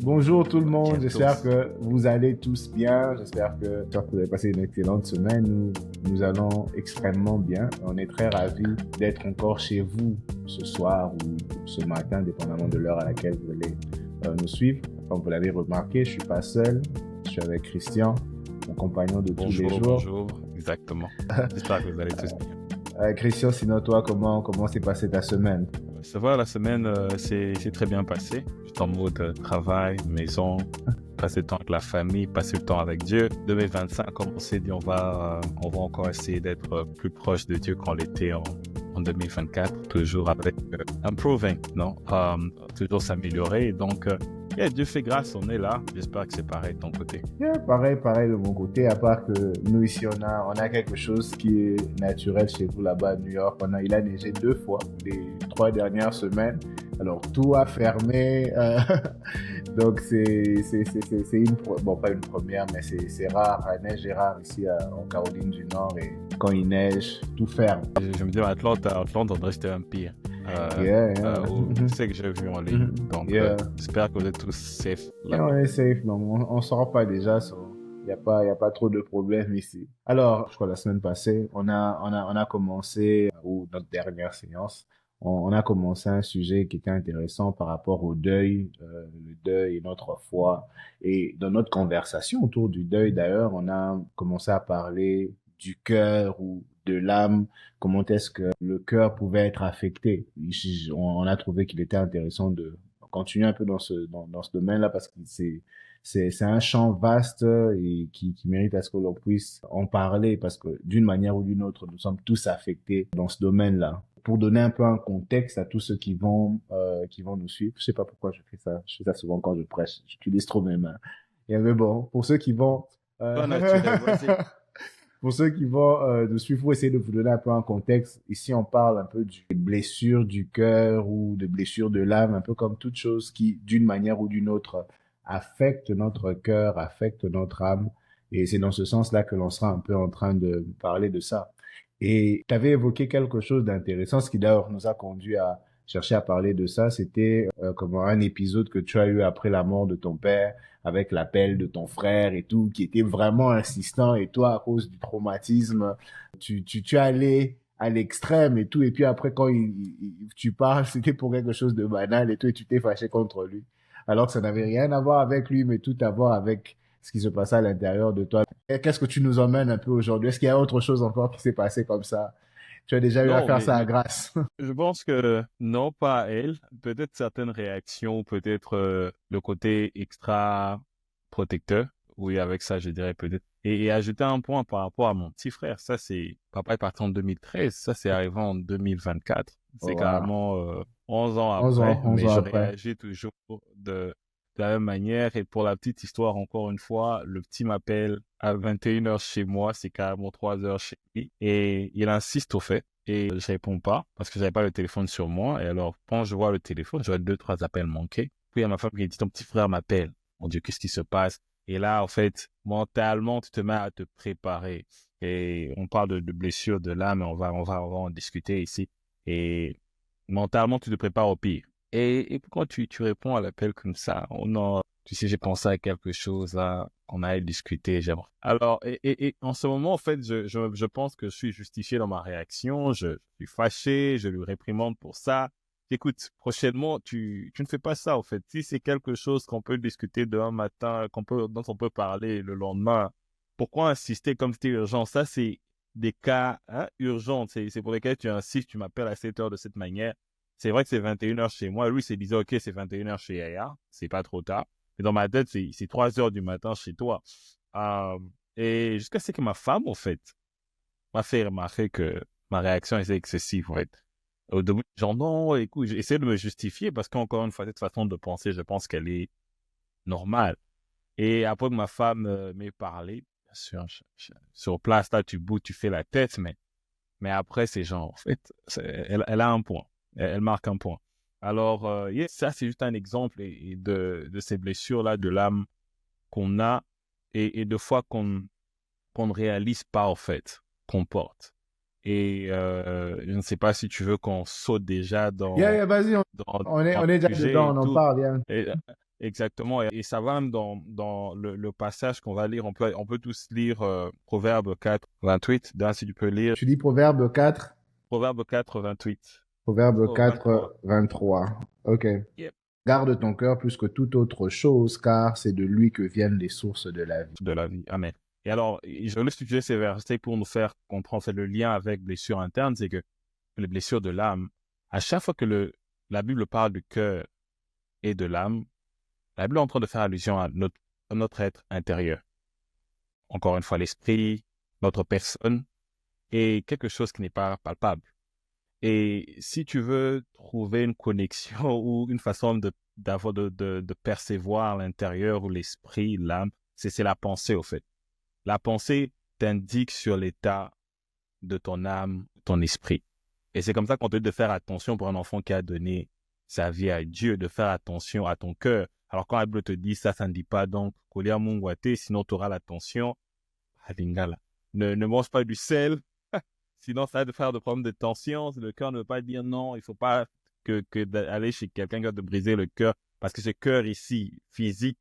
Bonjour tout le monde, j'espère Bientôt. que vous allez tous bien, j'espère que vous avez passé une excellente semaine. Nous allons extrêmement bien. On est très ravis d'être encore chez vous ce soir ou ce matin, dépendamment de l'heure à laquelle vous allez nous suivre. Comme vous l'avez remarqué, je suis pas seul, je suis avec Christian, mon compagnon de tous les Bonjour, jours. bonjour. Exactement. J'espère que vous allez tous bien. Christian, sinon toi, comment s'est passée ta semaine? Ça va, la semaine c'est très bien passé. J'étais en mode travail, maison, passer le temps avec la famille, passer le temps avec Dieu. 2025, comme on s'est dit, on va encore essayer d'être plus proche de Dieu qu'on l'était en 2024, toujours avec improving, non? Toujours s'améliorer. Donc, Dieu fait grâce, on est là. J'espère que c'est pareil de ton côté. Yeah, pareil de mon côté, à part que nous ici, on a quelque chose qui est naturel chez vous là-bas à New York. Il a neigé 2 fois les 3 dernières semaines. Alors, tout a fermé. Donc, bon, pas une première, mais c'est rare. La neige est rare ici en Caroline du Nord. Et quand il neige, tout ferme. Je me dis, Atlanta, on dirait que c'était un pire. Yeah, yeah. Je sais que j'ai vu en ligne. Donc, Yeah. j'espère que vous êtes tous safe Et on là-bas. est safe, donc on sort pas déjà, il y a pas trop de problèmes ici. Alors, je crois la semaine passée, on a commencé, ou notre dernière séance, on a commencé un sujet qui était intéressant par rapport au deuil, le deuil et notre foi. Et dans notre conversation autour du deuil, d'ailleurs, on a commencé à parler du cœur ou de l'âme, comment est-ce que le cœur pouvait être affecté. On a trouvé qu'il était intéressant de continuer un peu dans ce domaine-là parce que c'est un champ vaste et qui mérite à ce que l'on puisse en parler parce que d'une manière ou d'une autre, nous sommes tous affectés dans ce domaine-là. Pour donner un peu un contexte à tous ceux qui vont nous suivre, je sais pas pourquoi je fais ça souvent quand je prêche, j'utilise trop mes mains. Mais bon, pour ceux qui vont Pas naturel, vas-y. pour ceux qui vont nous suivre, pour essayer de vous donner un peu un contexte, ici on parle un peu des blessures du cœur ou des blessures de l'âme, un peu comme toute chose qui, d'une manière ou d'une autre, affecte notre cœur, affecte notre âme. Et c'est dans ce sens-là que l'on sera un peu en train de parler de ça. Et tu avais évoqué quelque chose d'intéressant, ce qui d'ailleurs nous a conduit à chercher à parler de ça. C'était comme un épisode que tu as eu après la mort de ton père, avec l'appel de ton frère et tout, qui était vraiment insistant. Et toi, à cause du traumatisme, tu es allé à l'extrême et tout. Et puis après, quand tu parles, c'était pour quelque chose de banal et tout, et tu t'es fâché contre lui. Alors que ça n'avait rien à voir avec lui, mais tout à voir avec ce qui se passait à l'intérieur de toi. Et qu'est-ce que tu nous emmènes un peu aujourd'hui? Est-ce qu'il y a autre chose encore qui s'est passé comme ça? Tu as déjà eu à Non, faire ça à Grasse. je pense que non, pas elle. Peut-être certaines réactions, peut-être le côté extra protecteur. Oui, avec ça, je dirais peut-être. Et ajouter un point par rapport à mon petit frère. Ça, papa est parti en 2013. Ça, c'est arrivé en 2024. Oh, C'est wow. carrément 11 ans 11 après, ans, 11 mais ans je après. réagis toujours de la même manière. Et pour la petite histoire, encore une fois, le petit m'appelle à 21 heures chez moi. C'est carrément 3 heures chez lui. Et il insiste au fait. Et je réponds pas parce que j'avais pas le téléphone sur moi. Et alors, quand je vois le téléphone, je vois 2, 3 appels manqués. Puis il y a ma femme qui dit, ton petit frère m'appelle. Mon Dieu, qu'est-ce qui se passe? Et là, en fait, mentalement, tu te mets à te préparer. Et on parle de blessures de l'âme, et on va en discuter ici. Et mentalement, tu te prépares au pire. Et quand tu réponds à l'appel comme ça, tu sais, j'ai pensé à quelque chose là, on allait discuter, j'aimerais. Alors, et en ce moment, en fait, je pense que je suis justifié dans ma réaction, je suis fâché, je lui réprimande pour ça. Écoute, prochainement, tu ne fais pas ça, en fait. Si c'est quelque chose qu'on peut discuter demain matin, dont on peut parler le lendemain, pourquoi insister comme c'était urgent? Ça, c'est des cas urgents. C'est pour lesquels tu insistes, tu m'appelles à 7 heures de cette manière. C'est vrai que c'est 21 heures chez moi. Lui, c'est disait, OK, c'est 21 heures chez Yaya. C'est pas trop tard. Mais dans ma tête, c'est 3 heures du matin chez toi. Euh, et jusqu'à ce que ma femme, en fait, m'a fait remarquer que ma réaction était excessive, en fait. Au début, genre, non, écoute, j'essaie de me justifier parce qu'encore une fois, cette façon de penser, je pense qu'elle est normale. Et après que ma femme m'ait parlé, bien sûr, sur place, là, tu bouges, tu fais la tête, mais après, c'est genre, en fait, elle a un point. Elle marque un point. Alors, ça, c'est juste un exemple et de ces blessures-là de l'âme qu'on a et de fois qu'on ne réalise pas, en fait, qu'on porte. Et je ne sais pas si tu veux qu'on saute déjà Yeah, yeah, vas-y, dans on est déjà le sujet dedans, et on en tout. parle, yeah. Et, exactement. Et ça va même dans le passage qu'on va lire. On peut tous lire Proverbe 4, 28. Là, si tu peux lire Tu dis Proverbe 4, Proverbe 4, 28. Proverbe Oh, 23. 4, 23. Ok. Yep. Garde ton cœur plus que toute autre chose, car c'est de lui que viennent les sources de la vie. De la vie. Amen. Et alors, je voulais utiliser ces versets pour nous faire comprendre en fait, le lien avec blessures internes, c'est que les blessures de l'âme, à chaque fois que la Bible parle du cœur et de l'âme, la Bible est en train de faire allusion à notre être intérieur. Encore une fois, l'esprit, notre personne, et quelque chose qui n'est pas palpable. Et si tu veux trouver une connexion ou une façon de percevoir l'intérieur ou l'esprit, l'âme, c'est la pensée, au fait. La pensée t'indique sur l'état de ton âme, ton esprit. Et c'est comme ça qu'on te dit de faire attention pour un enfant qui a donné sa vie à Dieu, de faire attention à ton cœur. Alors quand la Bible te dit ça, ça ne dit pas donc, Kolia Mungwate, sinon tu auras l'attention. Ah, Lingala. Ne mange pas du sel, sinon ça va te faire des problèmes de tension. Le cœur ne veut pas dire non, il ne faut pas que d'aller chez quelqu'un qui va te briser le cœur, parce que ce cœur ici, physique,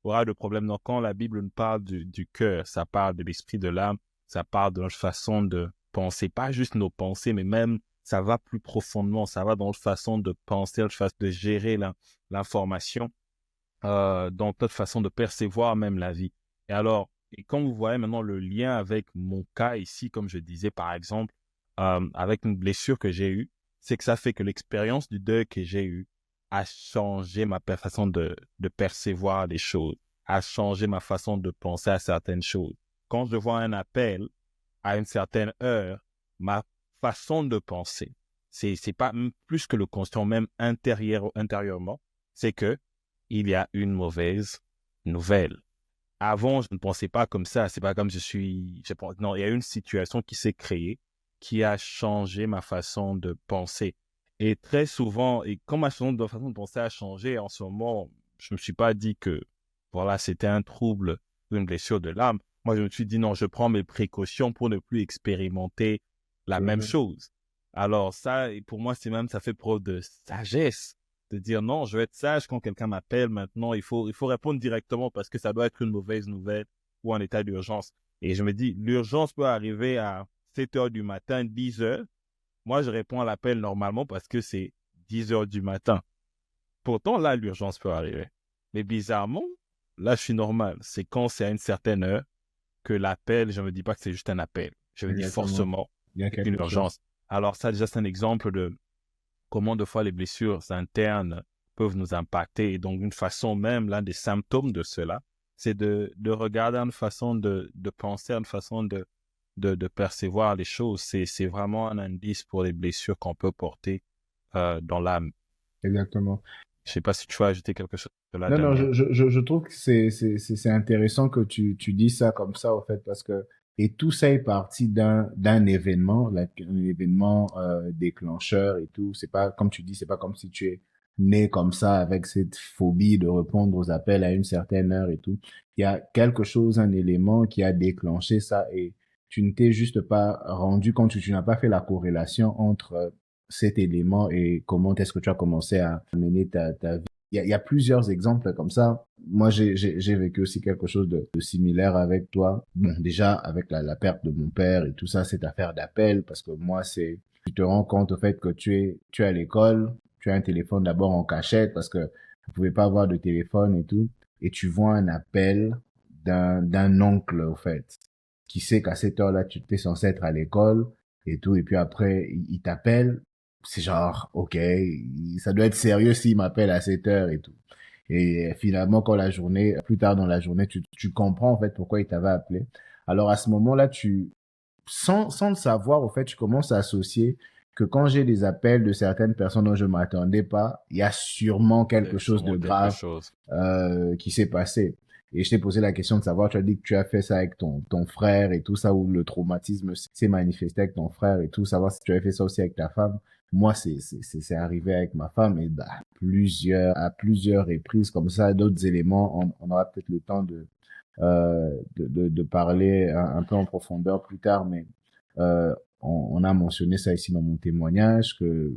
aura de problèmes. Donc, quand la Bible nous parle du cœur, ça parle de l'esprit, de l'âme, ça parle de notre façon de penser, pas juste nos pensées, mais même ça va plus profondément, ça va dans notre façon de penser, notre façon de gérer l'information, dans notre façon de percevoir même la vie. Et alors, et comme vous voyez maintenant le lien avec mon cas ici, comme je disais par exemple, avec une blessure que j'ai eue, c'est que ça fait que l'expérience du deuil que j'ai eu a changé ma façon de percevoir les choses, a changé ma façon de penser à certaines choses. Quand je vois un appel à une certaine heure, ma façon de penser, c'est pas plus que le conscient, même intérieurement, c'est que il y a une mauvaise nouvelle. Avant, je ne pensais pas comme ça. C'est pas comme non, il y a une situation qui s'est créée qui a changé ma façon de penser. Et très souvent, et quand ma façon de penser a changé, en ce moment, je me suis pas dit que, voilà, c'était un trouble, une blessure de l'âme. Moi, je me suis dit, non, je prends mes précautions pour ne plus expérimenter la même Mhm. chose. Alors ça, et pour moi, ça fait preuve de sagesse de dire non, je vais être sage quand quelqu'un m'appelle maintenant, il faut répondre directement parce que ça doit être une mauvaise nouvelle ou un état d'urgence. Et je me dis, l'urgence peut arriver à 7 heures du matin, 10 heures. Moi, je réponds à l'appel normalement parce que c'est 10 heures du matin. Pourtant, là, l'urgence peut arriver. Mais bizarrement, là, je suis normal. C'est quand c'est à une certaine heure que l'appel, je ne me dis pas que c'est juste un appel. Je me dis Exactement. forcément, Il y a c'est une quelque chose. urgence. Alors ça, déjà, c'est un exemple de comment de fois les blessures internes peuvent nous impacter. Et donc, une façon même, l'un des symptômes de cela, c'est de regarder une façon de penser, une façon de percevoir les choses. C'est vraiment un indice pour les blessures qu'on peut porter dans l'âme. Exactement. Je ne sais pas si tu veux ajouter quelque chose de là, Non, non, Damien. je trouve que c'est intéressant que tu dis ça comme ça, au fait, parce que, et tout ça est parti d'un événement, un événement déclencheur et tout. C'est pas, comme tu dis, c'est pas comme si tu es né comme ça avec cette phobie de répondre aux appels à une certaine heure et tout. Il y a quelque chose, un élément qui a déclenché ça et tu ne t'es juste pas rendu compte, tu n'as pas fait la corrélation entre cet élément et comment est-ce que tu as commencé à mener ta vie. Il y a plusieurs exemples comme ça. Moi, j'ai vécu aussi quelque chose de similaire avec toi. Bon, déjà, avec la perte de mon père et tout ça, cette affaire d'appel, parce que moi, tu te rends compte au fait que tu es à l'école, tu as un téléphone d'abord en cachette parce que vous pouvez pas avoir de téléphone et tout, et tu vois un appel d'un oncle, au fait, qui sait qu'à cette heure-là, tu es censé être à l'école et tout, et puis après, il t'appelle, c'est genre, ok, ça doit être sérieux s'il m'appelle à cette heure et tout. Et finalement, quand plus tard dans la journée, tu comprends en fait pourquoi il t'avait appelé. Alors à ce moment-là, sans le savoir, au fait, tu commences à associer que quand j'ai des appels de certaines personnes dont je m'attendais pas, il y a sûrement quelque C'est chose de sûrement quelque grave chose. qui s'est passé. Et je t'ai posé la question de savoir, tu as dit que tu as fait ça avec ton frère et tout ça, où le traumatisme s'est manifesté avec ton frère et tout, savoir si tu avais fait ça aussi avec ta femme. Moi, c'est arrivé avec ma femme et bah, à plusieurs reprises comme ça, d'autres éléments, on aura peut-être le temps de parler un peu en profondeur plus tard, mais on a mentionné ça ici dans mon témoignage que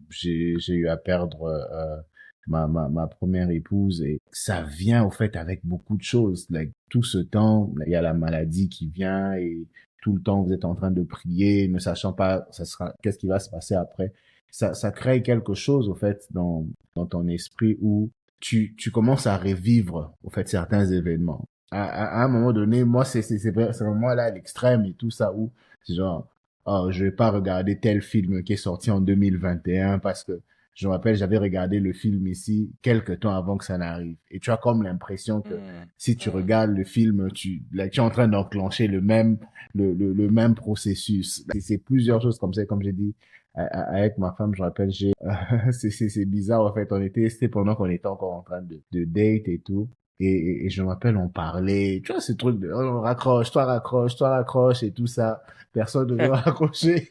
j'ai eu à perdre ma première épouse, et ça vient au fait avec beaucoup de choses. Like, tout ce temps, il y a la maladie qui vient et tout le temps vous êtes en train de prier, ne sachant pas qu'est-ce qui va se passer après. Ça crée quelque chose au fait dans ton esprit où tu commences à revivre au fait certains événements. À un moment donné, moi c'est vraiment là à l'extrême et tout ça où c'est genre oh, je vais pas regarder tel film qui est sorti en 2021 parce que je me rappelle, j'avais regardé le film ici quelques temps avant que ça n'arrive. Et tu as comme l'impression que Hmm. si tu regardes le film, là, tu es en train d'enclencher le même processus. C'est plusieurs choses comme ça. Comme j'ai dit, avec ma femme, je me rappelle, c'est bizarre, en fait. C'était pendant qu'on était encore en train de date et tout. Et je me rappelle, on parlait, tu vois, ce truc de, oh, raccroche, toi raccroche et tout ça. Personne ne veut raccrocher.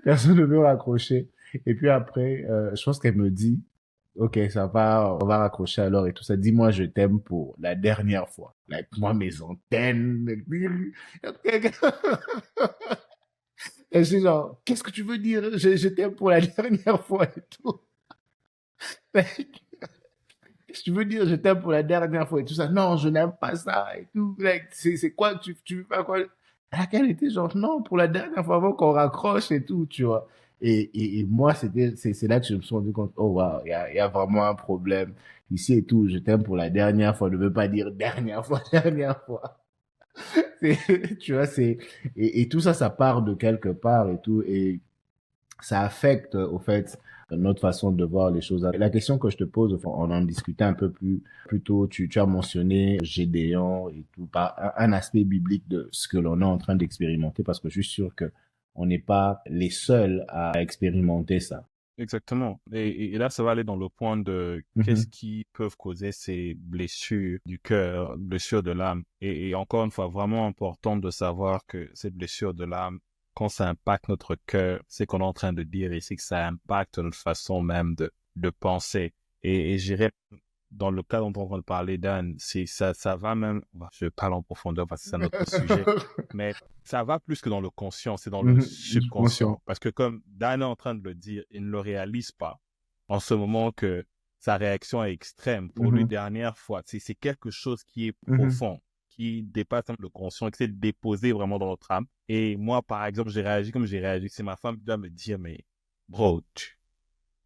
Personne ne veut raccrocher. Et puis après, je pense qu'elle me dit, OK, ça va, on va raccrocher alors et tout ça. Dis-moi, je t'aime pour la dernière fois. Like, moi, mes antennes. Et je suis genre, qu'est-ce que tu veux dire? Je t'aime pour la dernière fois et tout. Like, qu'est-ce que tu veux dire? Je t'aime pour la dernière fois et tout ça. Non, je n'aime pas ça et tout. Like, c'est quoi? Tu veux faire quoi? Laquelle était genre, non, pour la dernière fois avant qu'on raccroche et tout, tu vois. Et moi, c'est là que je me suis rendu compte, oh, wow, il y a vraiment un problème ici et tout. Je t'aime pour la dernière fois. Ne veut pas dire dernière fois, dernière fois. Tu vois, et tout ça, ça part de quelque part et tout. Et ça affecte au fait notre façon de voir les choses. La question que je te pose, enfin, on en discutait un peu plus tôt, tu as mentionné Gédéon et tout, par un aspect biblique de ce que l'on est en train d'expérimenter, parce que je suis sûr que on n'est pas les seuls à expérimenter ça. Exactement. Et là, ça va aller dans le point de qu'est-ce Mhm, qui peuvent causer ces blessures du cœur, blessures de l'âme. Et encore une fois, vraiment important de savoir que ces blessures de l'âme, quand ça impacte notre cœur, c'est qu'on est en train de dire ici que ça impacte notre façon même de penser. Et j'irais dans le cas dont on va parler d'Anne, ça va même, je parle en profondeur parce que c'est un autre sujet, mais ça va plus que dans le conscient, c'est dans le mhm, je suis conscient. subconscient. Parce que comme Dan est en train de le dire, il ne le réalise pas en ce moment que sa réaction est extrême. Pour lui, Mhm, dernière fois, c'est quelque chose qui est mhm. profond, qui dépasse même le conscient, qui s'est déposé vraiment dans notre âme. Et moi, par exemple, j'ai réagi comme j'ai réagi. C'est ma femme qui doit me dire, mais bro,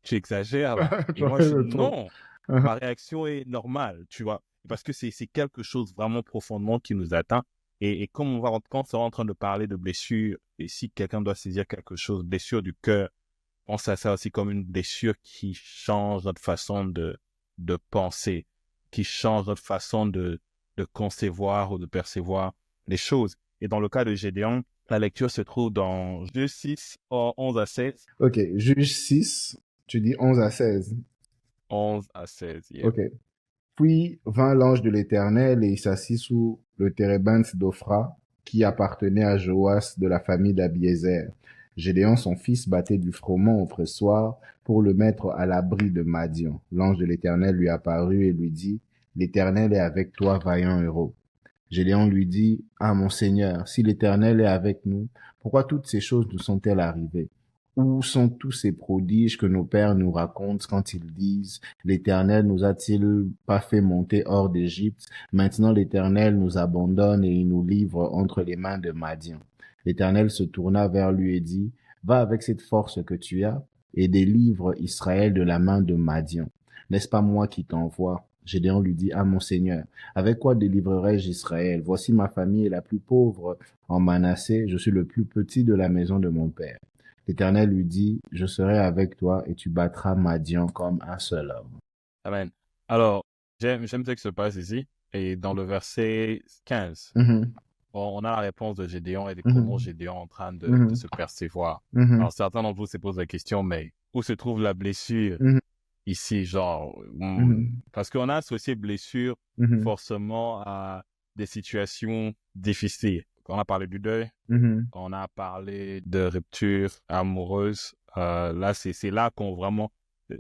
tu exagères là. Et J'en moi, je fais dis, le trop. non, ma réaction est normale, tu vois. Parce que c'est quelque chose vraiment profondément qui nous atteint. Et comme quand on sera en train de parler de blessures, et si quelqu'un doit saisir quelque chose, blessure du cœur, pense à ça aussi comme une blessure qui change notre façon de penser, qui change notre façon de concevoir ou de percevoir les choses. Et dans le cas de Gédéon, la lecture se trouve dans Juge 6, 11 à 16. OK, Juge 6, tu dis 11 à 16. 11 à 16, yeah. OK. Puis vint l'ange de l'Éternel et il s'assit sous le térébinthe d'Ophra, qui appartenait à Joas de la famille d'Abiézer. Gédéon, son fils, battait du froment au pressoir pour le mettre à l'abri de Madian. L'ange de l'Éternel lui apparut et lui dit, l'Éternel est avec toi, vaillant héros. Gédéon lui dit, ah mon Seigneur, si l'Éternel est avec nous, pourquoi toutes ces choses nous sont-elles arrivées? Où sont tous ces prodiges que nos pères nous racontent quand ils disent, l'Éternel nous a-t-il pas fait monter hors d'Égypte? Maintenant l'Éternel nous abandonne et il nous livre entre les mains de Madian. L'Éternel se tourna vers lui et dit, va avec cette force que tu as et délivre Israël de la main de Madian. N'est-ce pas moi qui t'envoie? Gédéon lui dit, ah mon Seigneur, avec quoi délivrerai-je Israël? Voici ma famille est la plus pauvre en Manassé, je suis le plus petit de la maison de mon père. L'Éternel lui dit, je serai avec toi et tu battras Madian comme un seul homme. Amen. Alors, j'aime ce qui se passe ici. Et dans le verset 15, Mhm, on a la réponse de Gédéon et de comment mhm, Gédéon est en train de mhm, se percevoir. mhm, Alors, certains d'entre vous se posent la question, mais où se trouve la blessure mhm, ici, genre, mhm, parce qu'on a associé blessure mhm, forcément à des situations difficiles. On a parlé du deuil, mhm. on a parlé de rupture amoureuse. Là, c'est là qu'on vraiment,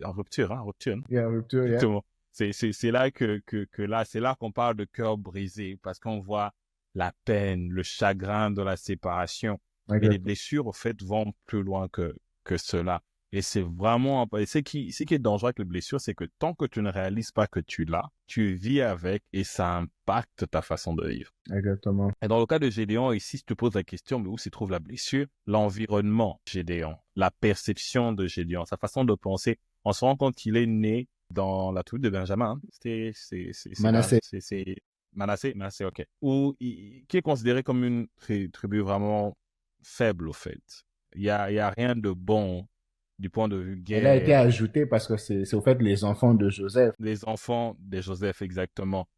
en rupture, hein, rupture, non? Yeah, rupture, yeah. Exactement. C'est là que là, c'est là qu'on parle de cœur brisé parce qu'on voit la peine, le chagrin de la séparation. Mais les Exact. blessures, au fait, vont plus loin que cela. Et c'est vraiment, et ce qui est dangereux avec les blessures, c'est que tant que tu ne réalises pas que tu l'as, tu vis avec et ça impacte ta façon de vivre. Exactement. Et dans le cas de Gédéon, ici, je te pose la question, mais où se trouve la blessure? L'environnement de Gédéon, la perception de Gédéon, sa façon de penser. On se rend compte qu'il est né dans la tribu de Benjamin. Hein. Manassé. C'est Manassé, ok. Qui est considéré comme une tribu vraiment faible, au fait. Il y a rien de bon du point de vue Elle a été guerre. ajoutée parce que c'est au fait les enfants de Joseph. Les enfants de Joseph, exactement.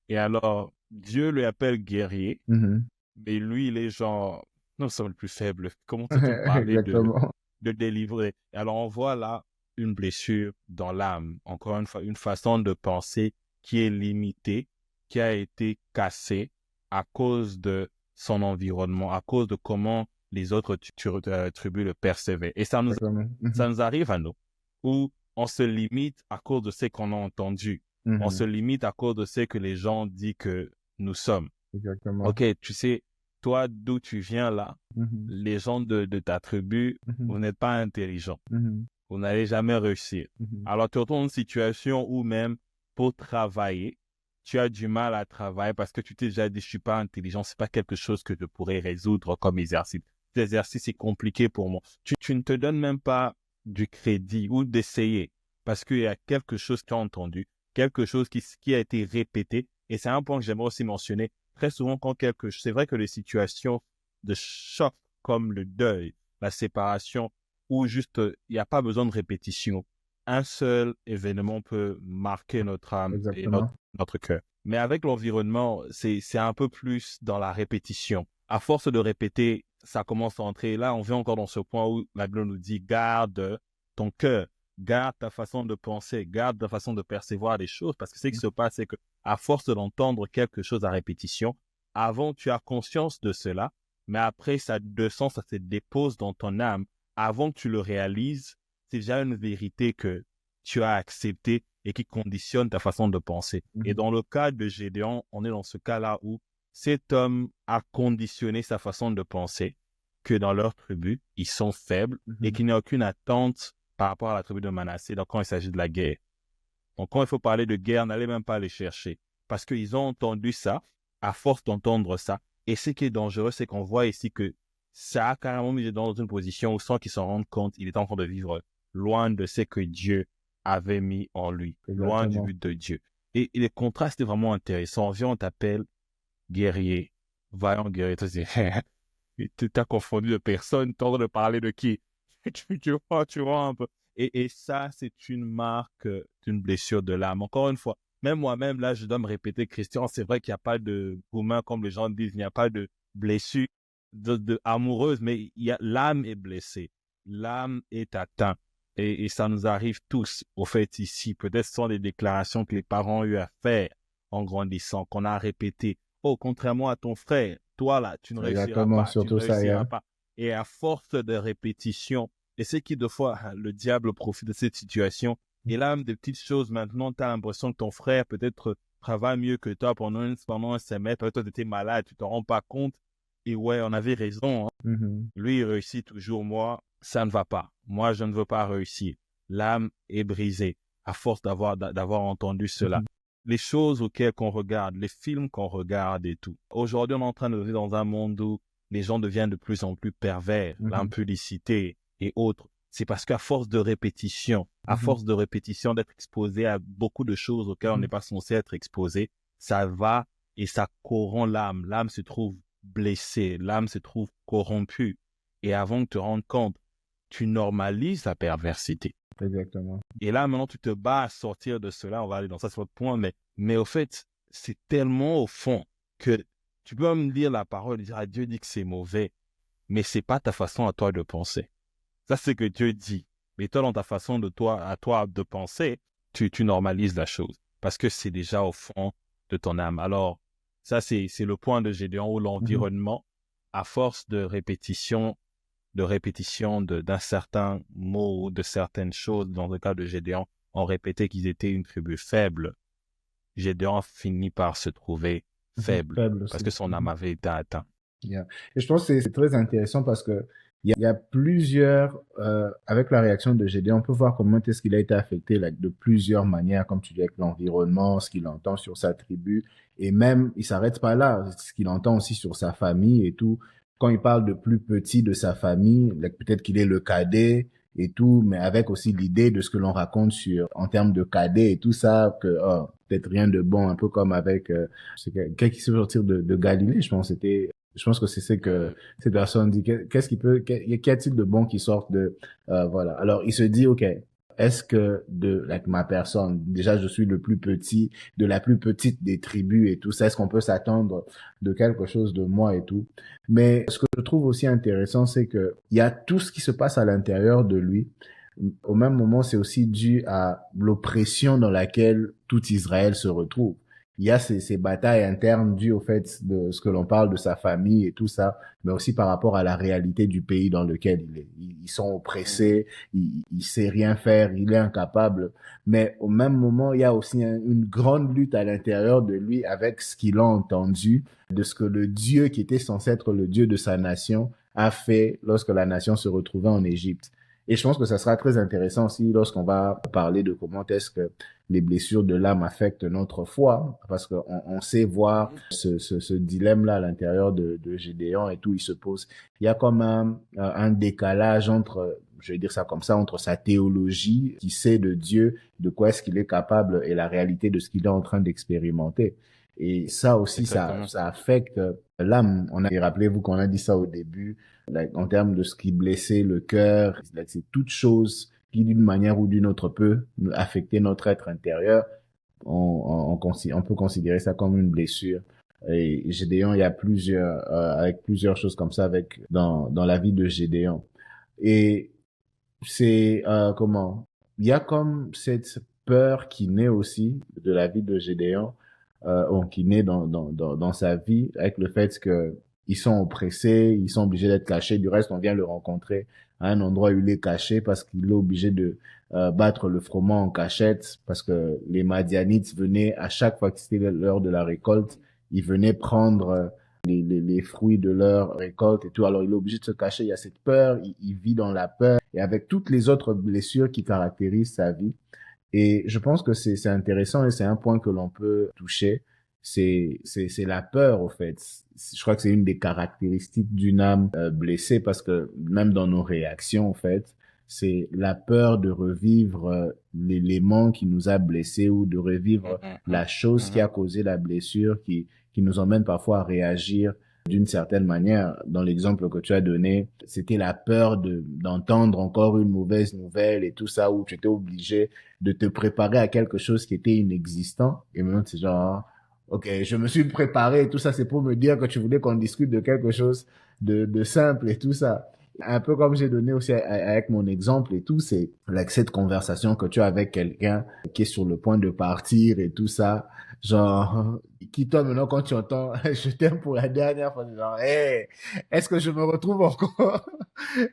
Et alors, Dieu lui appelle guerrier. Mhm. Mais lui, il est genre, nous sommes le plus faibles. Comment peut-on parler Exactement. de délivrer? Et alors, on voit là une blessure dans l'âme. Encore une fois, une façon de penser qui est limitée, qui a été cassée à cause de son environnement, à cause de comment les autres tribus le percevaient. Et Exactement. Mhm. ça nous arrive à nous, où on se limite à cause de ce qu'on a entendu. On Mhm. se limite à cause de ce que les gens disent que nous sommes. Exactement. Ok, tu sais, toi, d'où tu viens là, Mhm. les gens de ta tribu, Mhm. vous n'êtes pas intelligents. Mhm. Vous n'allez jamais réussir. Mhm. Alors, tu te retrouves dans une situation où même pour travailler, tu as du mal à travailler parce que tu t'es déjà dit, je suis pas intelligent, c'est pas quelque chose que je pourrais résoudre comme exercice. Cet exercice est compliqué pour moi. Tu ne te donnes même pas du crédit ou d'essayer parce qu'il y a quelque chose que tu as entendu, quelque chose qui a été répété. Et c'est un point que j'aimerais aussi mentionner. Très souvent, c'est vrai que les situations de choc comme le deuil, la séparation, où juste, il n'y a pas besoin de répétition. Un seul événement peut marquer notre âme et Exactement. notre cœur. Mais avec l'environnement, c'est un peu plus dans la répétition. À force de répéter, ça commence à entrer. Là, on vient encore dans ce point où la Bible nous dit, garde ton cœur, garde ta façon de penser, garde ta façon de percevoir les choses, parce que ce qui se passe, c'est que à force de l'entendre quelque chose à répétition, avant, tu as conscience de cela, mais après, ça descend, ça se dépose dans ton âme. Avant que tu le réalises, c'est déjà une vérité que tu as acceptée et qui conditionne ta façon de penser. Et Mhm. dans le cas de Gédéon, on est dans ce cas-là où cet homme a conditionné sa façon de penser que dans leur tribu, ils sont faibles et Mhm. qu'il n'y a aucune attente par rapport à la tribu de Manassé donc quand il s'agit de la guerre. Donc, quand il faut parler de guerre, n'allez même pas les chercher. Parce qu'ils ont entendu ça, à force d'entendre ça. Et ce qui est dangereux, c'est qu'on voit ici que ça a carrément mis dans une position où, sans qu'il s'en rende compte, il est en train de vivre loin de ce que Dieu avait mis en lui, loin du Exactement. but de Dieu. Et le contraste est vraiment intéressant. On vient, on t'appelle guerrier, vaillant guerrier. Tu t'as confondu de personne, t'es en train de parler de qui? Tu vois un peu. Et ça, c'est une marque d'une blessure de l'âme. Encore une fois, même moi-même, là, je dois me répéter, Christian, c'est vrai qu'il n'y a pas de roumain, comme les gens disent, il n'y a pas de blessure amoureuse, mais l'âme est blessée. L'âme est atteinte. Et ça nous arrive tous, au fait, ici. Peut-être ce sont des déclarations que les parents ont eu à faire en grandissant, qu'on a répétées. Oh, contrairement à ton frère, toi là, tu ne réussiras Exactement. pas, tu ne Surtout ça, réussiras yeah. pas. Et à force de répétition, et c'est qui, de fois, le diable profite de cette situation. Et là, des petites choses, maintenant, tu as l'impression que ton frère peut-être travaille mieux que toi pendant un semestre. Peut-être toi, tu étais malade, tu t'en rends pas compte. Et ouais, on avait raison. Hein. Mhm. Lui, il réussit toujours. Moi, ça ne va pas. Moi, je ne veux pas réussir. L'âme est brisée à force d'avoir entendu cela. Mhm. Les choses auxquelles qu'on regarde, les films qu'on regarde et tout. Aujourd'hui, on est en train de vivre dans un monde où les gens deviennent de plus en plus pervers, Mhm. l'impudicité et autres. C'est parce qu'à force de répétition, à Mhm. force de répétition, d'être exposé à beaucoup de choses auxquelles on Mhm. n'est pas censé être exposé, ça va et ça corrompt l'âme. L'âme se trouve blessée, l'âme se trouve corrompue. Et avant de te rendre compte, tu normalises la perversité. Exactement. Et là, maintenant, tu te bats à sortir de cela. On va aller dans ça, c'est votre point. Mais au fait, c'est tellement au fond que tu peux même lire la parole et dire, ah, Dieu dit que c'est mauvais, mais c'est pas ta façon à toi de penser. Ça, c'est que Dieu dit. Mais toi, dans ta façon à toi de penser, tu normalises la chose. Parce que c'est déjà au fond de ton âme. Alors, ça, c'est le point de Gédéon où Mhm. l'environnement, à force d'un certain mot ou de certaines choses, dans le cas de Gédéon, on répétait qu'ils étaient une tribu faible. Gédéon finit par se trouver Mhm. faible Faible parce aussi. que son âme Mhm. avait été atteinte. Yeah. Et je pense que c'est très intéressant parce que Il y a plusieurs, avec la réaction de Gédéon, on peut voir comment est-ce qu'il a été affecté là, de plusieurs manières, comme tu dis, avec l'environnement, ce qu'il entend sur sa tribu, et même, il s'arrête pas là, ce qu'il entend aussi sur sa famille et tout. Quand il parle de plus petit de sa famille, là, peut-être qu'il est le cadet et tout, mais avec aussi l'idée de ce que l'on raconte sur, en termes de cadet et tout ça, que, oh, peut-être rien de bon, un peu comme avec, c'est quelqu'un qui se veut sortir de Galilée, je pense, je pense que c'est ce que cette personne dit. Qu'est-ce qui peut, qu'y a-t-il de bon qui sorte de, voilà. Alors, il se dit, OK, est-ce que de, like, ma personne, déjà, je suis le plus petit, de la plus petite des tribus et tout ça, est-ce qu'on peut s'attendre de quelque chose de moi et tout? Mais ce que je trouve aussi intéressant, c'est que il y a tout ce qui se passe à l'intérieur de lui. Au même moment, c'est aussi dû à l'oppression dans laquelle tout Israël se retrouve. Il y a ces batailles internes dues au fait de ce que l'on parle de sa famille et tout ça, mais aussi par rapport à la réalité du pays dans lequel il est. Ils sont oppressés, il sait rien faire, il est incapable. Mais au même moment, il y a aussi une grande lutte à l'intérieur de lui avec ce qu'il a entendu de ce que le Dieu qui était censé être le Dieu de sa nation a fait lorsque la nation se retrouvait en Égypte. Et je pense que ça sera très intéressant aussi lorsqu'on va parler de comment est-ce que les blessures de l'âme affectent notre foi, parce qu'on on sait voir ce dilemme-là à l'intérieur de Gédéon et tout, il se pose. Il y a comme un décalage entre, je vais dire ça comme ça, entre sa théologie, qui sait de Dieu, de quoi est-ce qu'il est capable, et la réalité de ce qu'il est en train d'expérimenter. Et ça aussi, Exactement. ça affecte l'âme. Rappelez-vous qu'on a dit ça au début, like, en termes de ce qui blessait le cœur, like, c'est toute chose qui d'une manière ou d'une autre peut affecter notre être intérieur. On peut considérer ça comme une blessure. Et Gédéon, il y a plusieurs, avec plusieurs choses comme ça avec, dans la vie de Gédéon. Et c'est, comment, il y a comme cette peur qui naît aussi de la vie de Gédéon, ou qui naît dans sa vie avec le fait que ils sont oppressés, ils sont obligés d'être cachés. Du reste, on vient le rencontrer à un endroit où il est caché parce qu'il est obligé de battre le froment en cachette parce que les Madianites venaient à chaque fois que c'était l'heure de la récolte, ils venaient prendre les fruits de leur récolte et tout. Alors, il est obligé de se cacher. Il y a cette peur, il vit dans la peur et avec toutes les autres blessures qui caractérisent sa vie. Et je pense que c'est intéressant et c'est un point que l'on peut toucher. C'est la peur, au fait. Je crois que c'est une des caractéristiques d'une âme blessée parce que même dans nos réactions, en fait, c'est la peur de revivre l'élément qui nous a blessés ou de revivre la chose qui a causé la blessure qui nous emmène parfois à réagir d'une certaine manière. Dans l'exemple que tu as donné, c'était la peur d'entendre encore une mauvaise nouvelle et tout ça où tu étais obligé de te préparer à quelque chose qui était inexistant. Et maintenant, c'est genre, OK, je me suis préparé et tout ça, c'est pour me dire que tu voulais qu'on discute de quelque chose de simple et tout ça. Un peu comme j'ai donné aussi avec mon exemple et tout, c'est like, cette conversation que tu as avec quelqu'un qui est sur le point de partir et tout ça. Genre, qui toi maintenant quand tu entends je t'aime pour la dernière fois, c'est genre, hey, est-ce que je me retrouve encore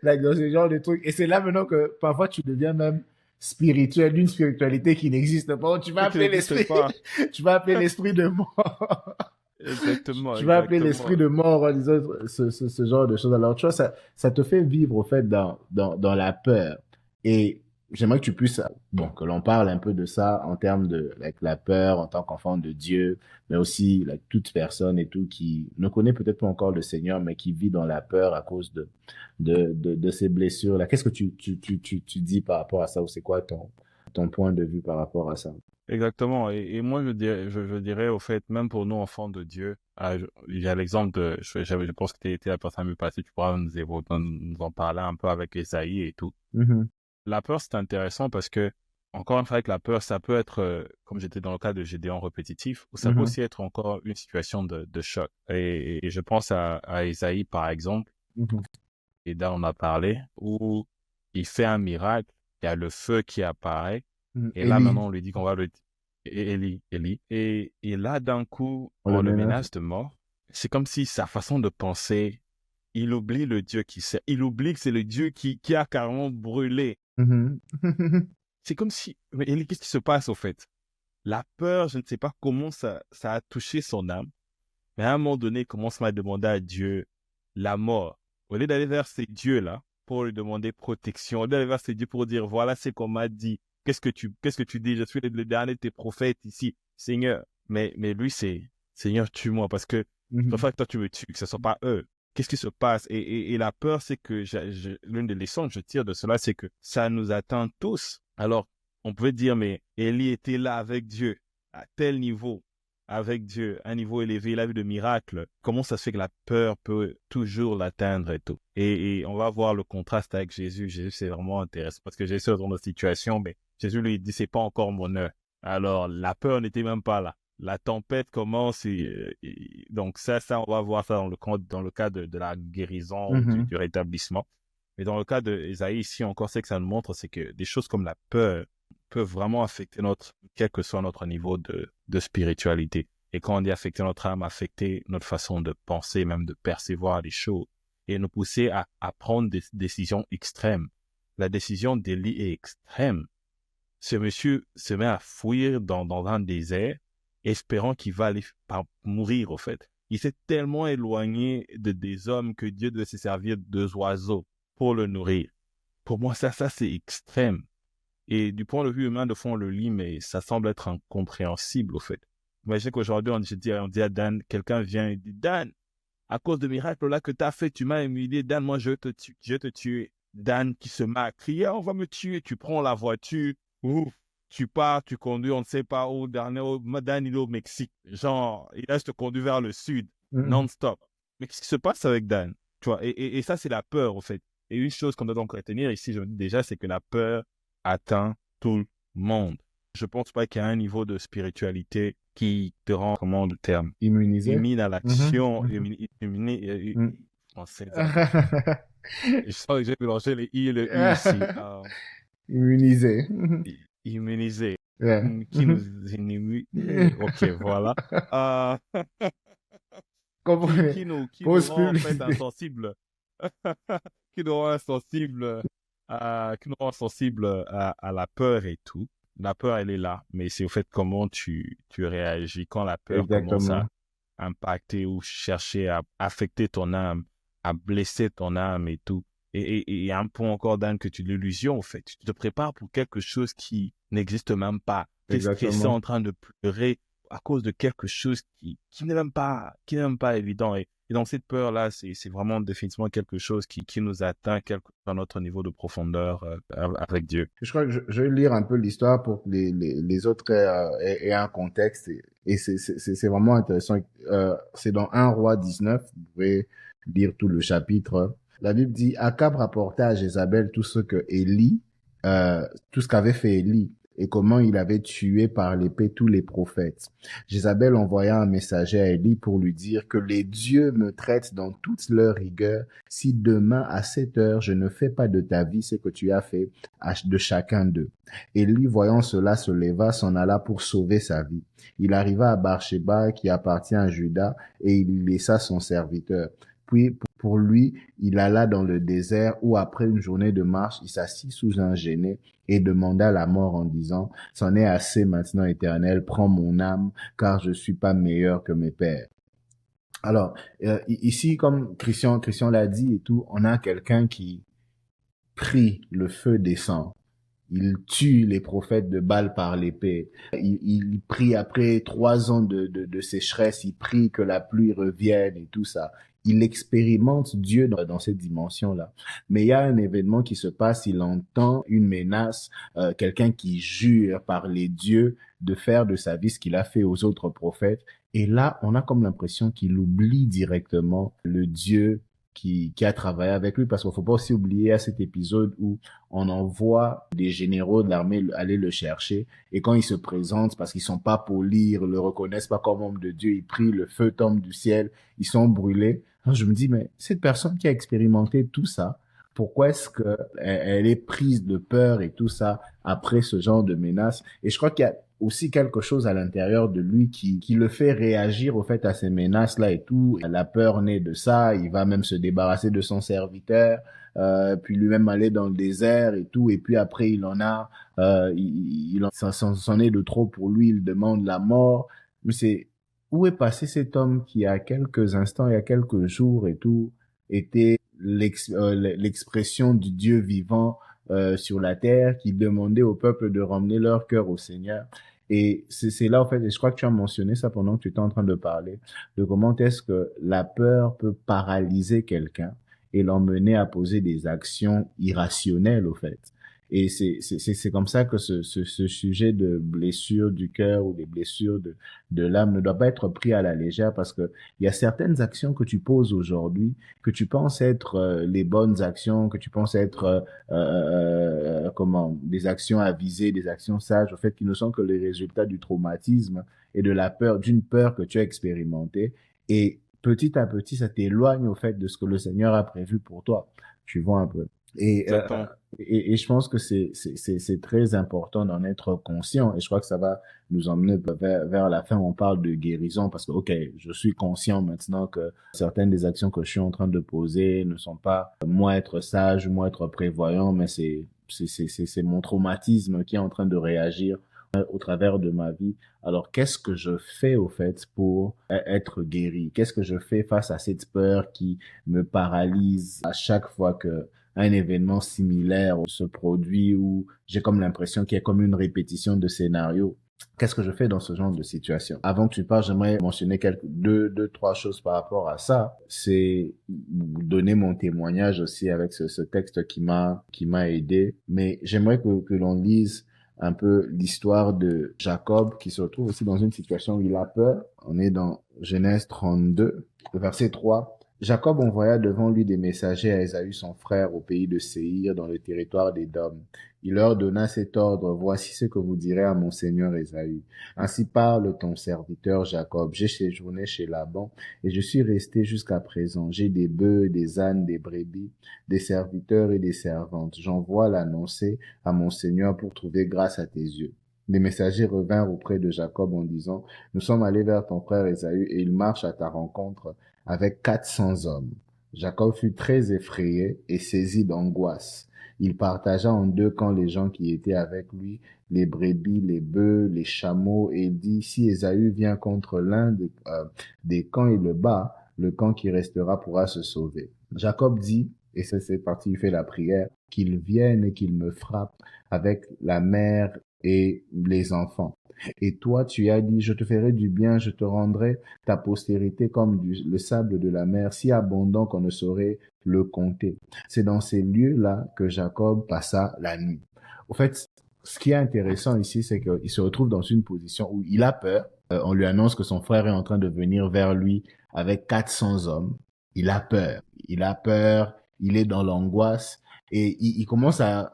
like, dans ce genre de trucs? Et c'est là maintenant que parfois tu deviens même spirituel, d'une spiritualité qui n'existe pas. Tu vas Qui appeler n'existe l'esprit, pas. tu vas appeler l'esprit de mort. Exactement, Tu vas appeler l'esprit exactement. de mort en disant ce genre de choses. Alors, tu vois, ça te fait vivre, au fait, dans la peur. Et j'aimerais que tu puisses, bon, que l'on parle un peu de ça en termes de, like, la peur en tant qu'enfant de Dieu, mais aussi, like, toute personne et tout qui ne connaît peut-être pas encore le Seigneur, mais qui vit dans la peur à cause de ces blessures-là. Qu'est-ce que tu dis par rapport à ça ou c'est quoi ton point de vue par rapport à ça? Exactement. Et moi, je dirais, au fait, même pour nous, enfants de Dieu, il y a l'exemple je pense que tu étais la personne mieux passée, tu pourras nous en parler un peu avec Esaïe et tout. Mhm, La peur, c'est intéressant parce que, encore une fois, avec la peur, ça peut être, comme j'étais dans le cas de Gédéon répétitif, ou ça peut mhm, aussi être encore une situation de choc. Et je pense à Esaïe, par exemple, mhm, et dont on a parlé, où il fait un miracle, il y a le feu qui apparaît, mhm. et là, Élie, maintenant, on lui dit qu'on va Élie. Et là, d'un coup, on le on le menace. menace de mort. C'est comme si sa façon de penser, il oublie le Dieu qui sert. Il oublie que c'est le Dieu qui a carrément brûlé. Mhm. C'est comme si, mais Élie, qu'est-ce qui se passe, au fait? La peur, je ne sais pas comment ça a touché son âme, mais à un moment donné, il commence à demander à Dieu la mort. Au lieu d'aller vers ces dieux-là pour lui demander protection, au lieu d'aller vers ces dieux pour dire, voilà, c'est qu'on m'a dit, qu'est-ce que tu dis? Je suis le dernier de tes prophètes ici, Seigneur. Mais lui, c'est, Seigneur, tue-moi parce que je Mhm. préfère que toi tu me tues, que ce soit pas eux. Qu'est-ce qui se passe? Et la peur, c'est que l'une des leçons que je tire de cela, c'est que ça nous atteint tous. Alors, on pouvait dire, mais Élie était là avec Dieu, à tel niveau, avec Dieu, un niveau élevé, il a vu de miracles. Comment ça se fait que la peur peut toujours l'atteindre et tout? Et on va voir le contraste avec Jésus. Jésus, c'est vraiment intéressant parce que Jésus est dans notre situation, mais Jésus lui dit, c'est pas encore mon heure. Alors, la peur n'était même pas là. La tempête commence donc ça, on va voir ça dans le cas de la guérison, Mhm. du rétablissement. Mais dans le cas d'Ésaïe, ici encore, c'est que ça nous montre, c'est que des choses comme la peur peuvent vraiment affecter quel que soit notre niveau de spiritualité. Et quand on dit affecter notre âme, affecter notre façon de penser, même de percevoir les choses, et nous pousser à prendre des décisions extrêmes. La décision d'Élie est extrême. Ce monsieur se met à fuir dans un désert, espérant qu'il va aller mourir, au fait. Il s'est tellement éloigné des hommes que Dieu devait se servir de deux oiseaux pour le nourrir. Pour moi, ça c'est extrême. Et du point de vue humain, de fond, on le lit, mais ça semble être incompréhensible, au fait. Imaginez qu'aujourd'hui, on dit à Dan, quelqu'un vient et dit, Dan, à cause de miracle là que tu as fait, tu m'as humilié, Dan, moi je vais te tuer. Dan qui se met à crier, on va me tuer, tu prends la voiture, ouf, tu pars, tu conduis, on ne sait pas où, Dan il est au Mexique, genre, il reste conduit vers le sud, Mhm. non-stop. Mais qu'est-ce qui se passe avec Dan? Tu vois, et ça c'est la peur, au fait. Et une chose qu'on doit donc retenir ici, je me dis déjà, c'est que la peur atteint tout le monde. Je pense pas qu'il y a un niveau de spiritualité qui te rend, comment le terme, Immunisé. humide à Mhm. l'action, Mhm. Mhm. français, je sens que j'ai mélangé les i et le u ici. Immunisé. Mhm. Immunisé, Ouais. qui nous Mhm. immunise. Ok, voilà. Euh, Comprenez. qui nous Pause rend en fait publicité. insensibles, qui nous rend insensibles, qui nous rend sensibles à la peur et tout. La peur, elle est là, mais c'est au fait comment tu réagis quand la peur commence à Exactement. impacter ou chercher à affecter ton âme, à blesser ton âme et tout. Et un point encore, Dan, que tu l'illusion, en fait. Tu te prépares pour quelque chose qui n'existe même pas. Tu es stressé Exactement. en train de pleurer à cause de quelque chose qui n'est même pas évident. Et donc, cette peur-là, c'est vraiment définitivement quelque chose qui nous atteint, quel que soit notre niveau de profondeur avec Dieu. Je crois que je vais lire un peu l'histoire pour que les autres aient un contexte. Et c'est vraiment intéressant. C'est dans 1 Roi 19. Vous pouvez lire tout le chapitre. La Bible dit, Akab rapporta à Jézabel tout ce que Élie, tout ce qu'avait fait Élie et comment il avait tué par l'épée tous les prophètes. Jézabel envoya un messager à Élie pour lui dire que les dieux me traitent dans toute leur rigueur si demain à 7 heures je ne fais pas de ta vie ce que tu as fait de chacun d'eux. Élie, voyant cela, se leva, s'en alla pour sauver sa vie. Il arriva à Barsheba, qui appartient à Juda, et il laissa son serviteur. Puis, pour lui, il alla dans le désert où, après une journée de marche, il s'assit sous un genêt et demanda la mort en disant, c'en est assez maintenant, Éternel, prends mon âme, car je suis pas meilleur que mes pères. Alors, ici, comme Christian l'a dit et tout, on a quelqu'un qui prie le feu descend. Il tue les prophètes de Baal par l'épée. Il prie après 3 ans de sécheresse, il prie que la pluie revienne et tout ça. Il expérimente Dieu dans cette dimension-là. Mais il y a un événement qui se passe, il entend une menace, quelqu'un qui jure par les dieux de faire de sa vie ce qu'il a fait aux autres prophètes. Et là, on a comme l'impression qu'il oublie directement le Dieu qui a travaillé avec lui, parce qu'il ne faut pas aussi oublier à cet épisode où on envoie des généraux de l'armée aller le chercher, et quand ils se présentent, parce qu'ils sont pas polis, ils le reconnaissent pas comme homme de Dieu, ils prient, le feu tombe du ciel, ils sont brûlés. Alors je me dis, mais cette personne qui a expérimenté tout ça, pourquoi est-ce que elle est prise de peur et tout ça après ce genre de menaces? Et je crois qu'il y a aussi quelque chose à l'intérieur de lui qui le fait réagir au fait à ces menaces-là et tout. La peur naît de ça, il va même se débarrasser de son serviteur, puis lui-même aller dans le désert et tout, et puis après il en a, ça s'en est de trop pour lui, il demande la mort. Mais c'est, où est passé cet homme qui, à quelques instants, il y a quelques jours et tout, était l'expression du Dieu vivant sur la terre, qui demandait au peuple de ramener leur cœur au Seigneur. Et c'est là, en fait, et je crois que tu as mentionné ça pendant que tu étais en train de parler, de comment est-ce que la peur peut paralyser quelqu'un et l'emmener à poser des actions irrationnelles, au fait. Et c'est comme ça que ce sujet de blessure du cœur ou des blessures de l'âme ne doit pas être pris à la légère, parce que il y a certaines actions que tu poses aujourd'hui, que tu penses être les bonnes actions, que tu penses être comment, des actions avisées, des actions sages, au fait, qui ne sont que les résultats du traumatisme et de la peur, d'une peur que tu as expérimentée. Et petit à petit, ça t'éloigne, au fait, de ce que le Seigneur a prévu pour toi. Tu vois un peu. Et, euh, Exactement. et je pense que c'est très important d'en être conscient. Et je crois que ça va nous emmener vers la fin où on parle de guérison, parce que, OK, je suis conscient maintenant que certaines des actions que je suis en train de poser ne sont pas moi être sage, moi être prévoyant, mais c'est mon traumatisme qui est en train de réagir au travers de ma vie. Alors, qu'est-ce que je fais, au fait, pour être guéri? Qu'est-ce que je fais face à cette peur qui me paralyse à chaque fois que un événement similaire se produit, où j'ai comme l'impression qu'il y a comme une répétition de scénario? Qu'est-ce que je fais dans ce genre de situation? Avant que tu parles, j'aimerais mentionner trois choses par rapport à ça. C'est donner mon témoignage aussi avec ce texte qui m'a aidé. Mais j'aimerais que l'on lise un peu l'histoire de Jacob, qui se retrouve aussi dans une situation où il a peur. On est dans Genèse 32, verset 3. Jacob envoya devant lui des messagers à Ésaü son frère au pays de Séhir, dans le territoire d'Édom. Il leur donna cet ordre: voici ce que vous direz à mon seigneur Ésaü. Ainsi parle ton serviteur Jacob. J'ai séjourné chez Laban et je suis resté jusqu'à présent. J'ai des bœufs, des ânes, des brebis, des serviteurs et des servantes. J'envoie l'annoncer à mon seigneur pour trouver grâce à tes yeux. Les messagers revinrent auprès de Jacob en disant: nous sommes allés vers ton frère Ésaü et il marche à ta rencontre avec 400 hommes. Jacob fut très effrayé et saisi d'angoisse. Il partagea en deux camps les gens qui étaient avec lui, les brebis, les bœufs, les chameaux, et il dit: si Ésaü vient contre l'un des camps et le bat, le camp qui restera pourra se sauver. Jacob dit, et c'est parti, il fait la prière, qu'il vienne et qu'il me frappe avec la mère et les enfants. Et toi, tu as dit: je te ferai du bien, je te rendrai ta postérité comme le sable de la mer, si abondant qu'on ne saurait le compter. C'est dans ces lieux-là que Jacob passa la nuit. Au fait, ce qui est intéressant ici, c'est qu'il se retrouve dans une position où il a peur. On lui annonce que son frère est en train de venir vers lui avec 400 hommes. Il a peur. Il a peur. Il est dans l'angoisse. Et il commence à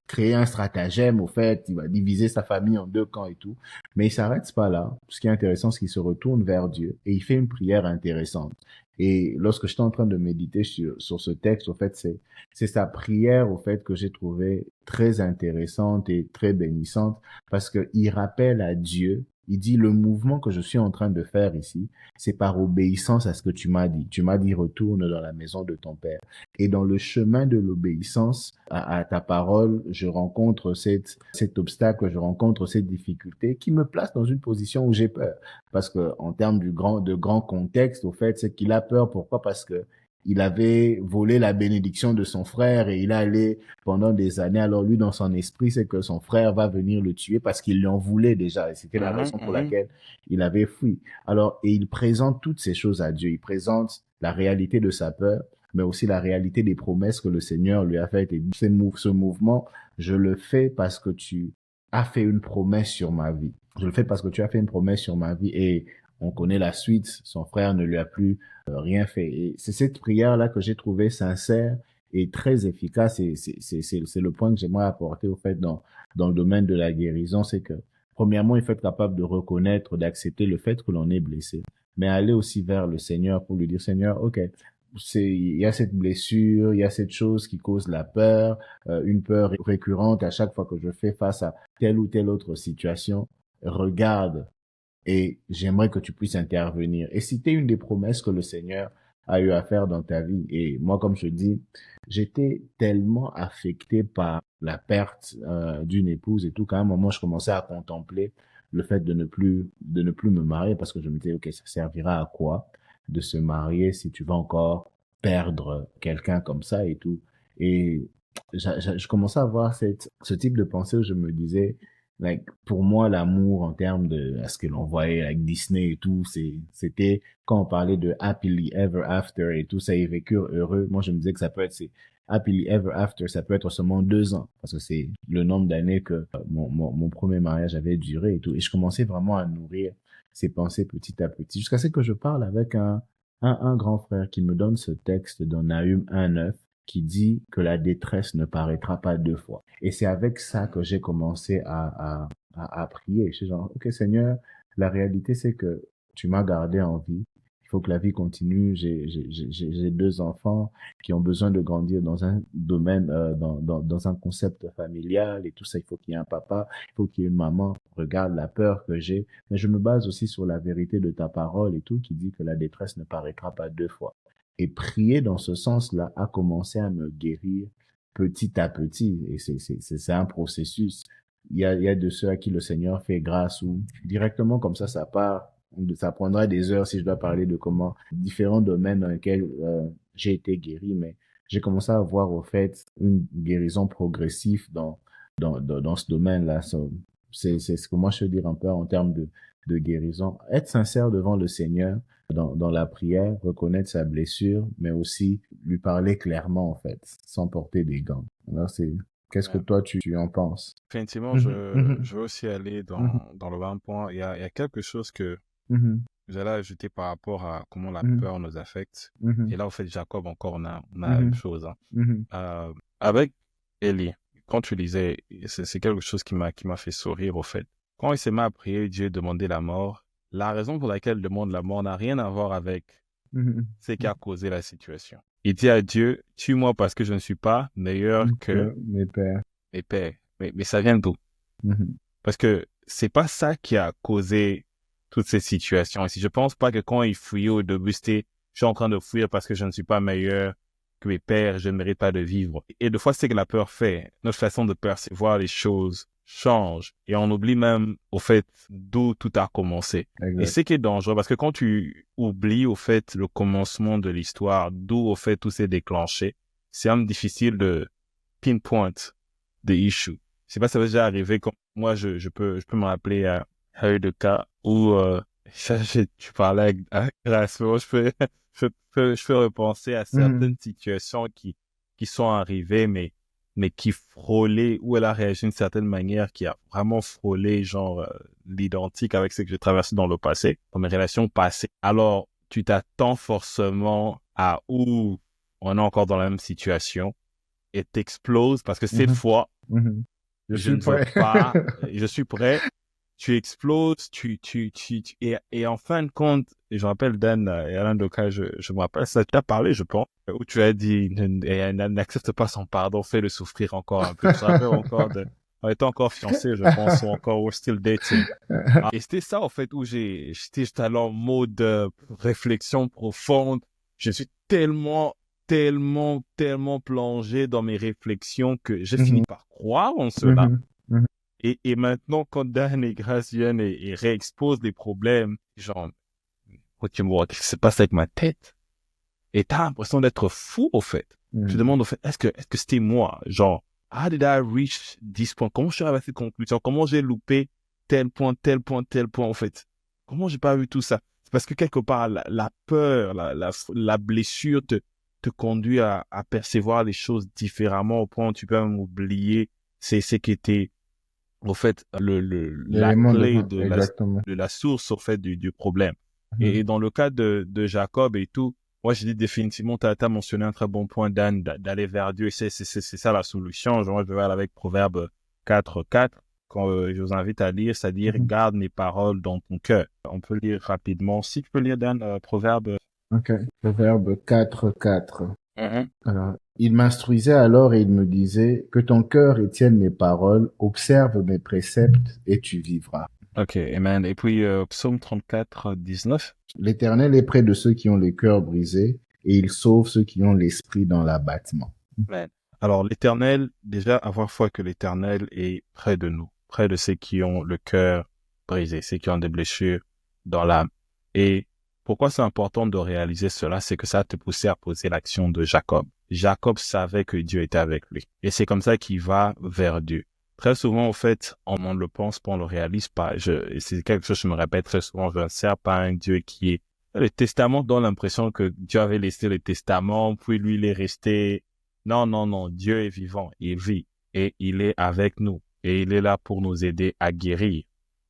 créer un stratagème, au fait. Il va diviser sa famille en deux camps et tout. Mais il s'arrête pas là. Ce qui est intéressant, c'est qu'il se retourne vers Dieu et il fait une prière intéressante. Et lorsque j'étais en train de méditer sur ce texte, au fait, c'est sa prière, au fait, que j'ai trouvé très intéressante et très bénissante, parce que il rappelle à Dieu, il dit: le mouvement que je suis en train de faire ici, c'est par obéissance à ce que tu m'as dit. Tu m'as dit: retourne dans la maison de ton père. Et dans le chemin de l'obéissance à ta parole, je rencontre cet obstacle, je rencontre cette difficulté qui me place dans une position où j'ai peur. Parce que, en termes de grand contexte, au fait, c'est qu'il a peur. Pourquoi? Parce que il avait volé la bénédiction de son frère et il allait pendant des années. Alors lui, dans son esprit, c'est que son frère va venir le tuer parce qu'il lui en voulait déjà. Et c'était la Mhm, raison pour mhm. laquelle il avait fui. Alors, et il présente toutes ces choses à Dieu. Il présente la réalité de sa peur, mais aussi la réalité des promesses que le Seigneur lui a faites. Et ce mouvement, je le fais parce que tu as fait une promesse sur ma vie. Je le fais parce que tu as fait une promesse sur ma vie. Et on connaît la suite. Son frère ne lui a plus rien fait. Et c'est cette prière-là que j'ai trouvée sincère et très efficace. Et c'est le point que j'aimerais apporter, au fait, dans le domaine de la guérison. C'est que, premièrement, il faut être capable de reconnaître, d'accepter le fait que l'on est blessé, mais aller aussi vers le Seigneur pour lui dire: Seigneur, OK, il y a cette blessure, il y a cette chose qui cause la peur, une peur récurrente à chaque fois que je fais face à telle ou telle autre situation. Regarde, et j'aimerais que tu puisses intervenir et citer une des promesses que le Seigneur a eu à faire dans ta vie. Et moi, comme je dis, j'étais tellement affecté par la perte d'une épouse et tout, qu'à un moment, je commençais à contempler le fait de ne plus me marier, parce que je me disais: OK, ça servira à quoi de se marier si tu vas encore perdre quelqu'un comme ça et tout. Et je commençais à avoir ce type de pensée où je me disais, like, pour moi, l'amour en termes de à ce que l'on voyait avec Disney et tout, c'était quand on parlait de happily ever after et tout ça, ils vécurent heureux. Moi, je me disais que ça peut être, c'est happily ever after, ça peut être seulement 2 ans parce que c'est le nombre d'années que mon premier mariage avait duré et tout. Et je commençais vraiment à nourrir ces pensées petit à petit jusqu'à ce que je parle avec un grand frère qui me donne ce texte dans Nahum 1:9 qui dit que la détresse ne paraîtra pas 2 fois. Et c'est avec ça que j'ai commencé à prier. Je suis genre, OK Seigneur, la réalité c'est que tu m'as gardé en vie. Il faut que la vie continue. J'ai 2 enfants qui ont besoin de grandir dans un domaine, dans un concept familial et tout ça. Il faut qu'il y ait un papa, il faut qu'il y ait une maman. Regarde la peur que j'ai. Mais je me base aussi sur la vérité de ta parole et tout qui dit que la détresse ne paraîtra pas 2 fois. Et prier dans ce sens-là a commencé à me guérir petit à petit. Et c'est un processus. Il y a de ceux à qui le Seigneur fait grâce ou directement comme ça part. Ça prendra des heures si je dois parler de comment différents domaines dans lesquels j'ai été guéri, mais j'ai commencé à voir au fait une guérison progressive dans ce domaine-là. C'est ce que moi je veux dire un peu en termes de guérison. Être sincère devant le Seigneur dans la prière, reconnaître sa blessure, mais aussi lui parler clairement, en fait, sans porter des gants. Alors, qu'est-ce que Ouais. toi, tu en penses? Effectivement, Mhm, mhm, je veux aussi aller mhm, dans le même point. Il y a quelque chose que mhm, j'allais ajouter par rapport à comment la mhm, peur nous affecte. Et mhm, là, au fait, Jacob, encore, on a la même mhm, chose. Hein. mhm, Euh, avec Élie, quand tu lisais, c'est quelque chose qui m'a fait sourire, au fait. Quand il s'est mis à prier, Dieu demandait la mort. La raison pour laquelle il demande la mort n'a rien à voir avec mhm, ce qui a causé la situation. Il dit à Dieu, tue-moi parce que je ne suis pas meilleur mhm. que Que mes pères. mes pères. Mais ça vient d'où? Mhm, Parce que c'est pas ça qui a causé toutes ces situations ici. Je pense pas que quand il fuyait au début, c'était, je suis en train de fuir parce que je ne suis pas meilleur que mes pères, je ne mérite pas de vivre. Et des fois, c'est que la peur fait. Notre façon de percevoir les choses change. Et on oublie même, au fait, d'où tout a commencé. Et exact. c'est qui est dangereux, parce que quand tu oublies, au fait, le commencement de l'histoire, d'où, au fait, tout s'est déclenché, c'est même difficile de pinpoint the issue. Je sais pas si ça va déjà arriver comme moi, je peux me rappeler à eu de cas où, tu parlais avec Rasmus, je peux repenser à certaines Mhm, situations qui sont arrivées, mais qui frôlaient, où elle a réagi d'une certaine manière, qui a vraiment frôlé, genre, l'identique avec ce que j'ai traversé dans le passé, dans mes relations passées. Alors, tu t'attends forcément à où on est encore dans la même situation et t'exploses parce que cette mhm, fois, mhm. Je je suis ne veux prêt. pas, je suis prêt, tu exploses, et en fin de compte, et je me rappelle Dan et Alain Doka, je me rappelle, ça t'a parlé, je pense, où tu as dit, n'accepte pas son pardon, fais-le souffrir encore un peu. Tu te rappelles encore on était encore fiancés, je pense, ou encore, we're still dating. Et c'était ça, en fait, où j'étais allé en mode réflexion profonde. Je suis tellement plongé dans mes réflexions que j'ai fini Mhm, par croire en cela. mhm, mhm, Et maintenant, quand Dan et Grace viennent et réexposent des problèmes, genre, qu'est-ce qui se passe avec ma tête? Et t'as l'impression d'être fou, au fait. Tu mhm, demandes, au fait, est-ce que c'était moi? Genre, how did I reach this point? Comment je suis arrivé à cette conclusion? Comment j'ai loupé tel point, en fait? Comment j'ai pas vu tout ça? C'est parce que quelque part, la peur, la blessure te conduit à percevoir les choses différemment au point où tu peux même oublier c'est ce qui était, au fait, la l'élément de clé fin, exactement. de la source, au fait, du problème. Mhm, Et dans le cas de Jacob et tout, moi, j'ai dit définitivement, t'as mentionné un très bon point, Dan, d'aller vers Dieu. Et c'est ça la solution. Genre, moi, je vais aller avec Proverbe 4:4, quand je vous invite à lire, c'est-à-dire, mhm. garde mes paroles dans ton cœur. On peut lire rapidement. Si tu peux lire, Dan, Proverbe. Ok. Proverbe 4:4. Mhm. Alors, il m'instruisait alors et il me disait, que ton cœur retienne mes paroles, observe mes préceptes et tu vivras. OK, amen. Et puis, Psaume 34:19. L'Éternel est près de ceux qui ont le cœur brisé et il sauve ceux qui ont l'esprit dans l'abattement. Amen. Alors, l'Éternel, déjà, avoir foi que l'Éternel est près de nous, près de ceux qui ont le cœur brisé, ceux qui ont des blessures dans l'âme. Et pourquoi c'est important de réaliser cela, c'est que ça te poussait à poser l'action de Jacob. Jacob savait que Dieu était avec lui. Et c'est comme ça qu'il va vers Dieu. Très souvent, en fait, on ne le pense pas, on ne le réalise pas. Et c'est quelque chose que je me répète très souvent, je ne sers pas un Dieu qui est... Le testament donne l'impression que Dieu avait laissé le testament, puis lui, il est resté... Non, non, non, Dieu est vivant, il vit et il est avec nous et il est là pour nous aider à guérir.